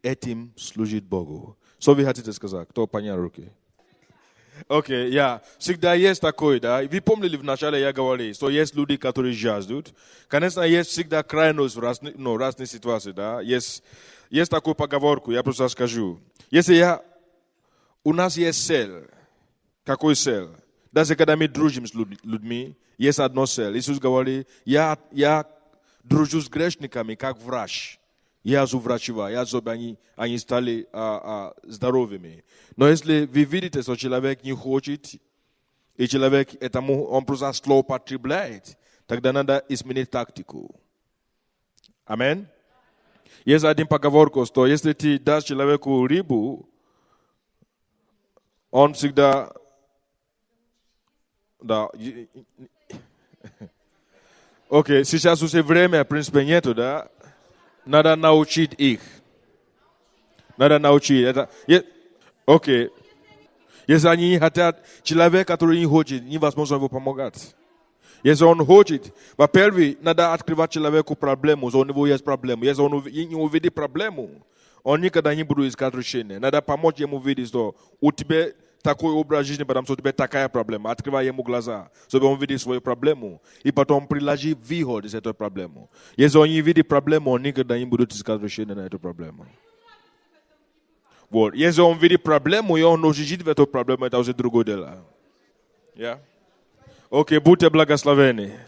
этим служить Богу. Что вы хотите сказать? Кто поднял руки? Окей, я. Всегда есть такой, да. Вы помнили в начале я говорил, что есть люди, которые жаждут. Конечно, есть всегда крайность в разных ситуациях, да. Есть такую поговорку, я просто скажу. Если у нас есть цель. Какой цель? Даже когда мы дружим с людьми, есть одно цель. Иисус говорит, я družiu s grešnikami, как врач. Я врачеваю, я чтобы они стали здоровыми. Но если вы видите, что человек не хочет, и человек этому, он просто злоупотребляет, тогда надо изменить тактику. Аминь. Есть один поговорка, что если ты дашь человеку рыбу, он всегда... Да. Окей, сейчас уже время, в принципе, нету, да? Надо научить их. Надо научить. Окей. Если они не хотят, человек, который не хочет, невозможно ему помогать. Если он хочет, во-первых, надо открывать человеку проблему, что у него есть проблема. Если он не увидит проблему, он никогда не будет искать решение. Надо помочь ему видеть, что у тебя такой образ жизни, потому что у тебя такая проблема. Открывай ему глаза, чтобы он видит свою проблему. И потом приложи выход из этой проблемы. Если он не видит проблему, он никогда не будет искать решение на эту проблему. Вот. Если он видит проблему, и он нужно жить в эту проблему, это уже другое дело. Yeah? Окей, будьте благословены.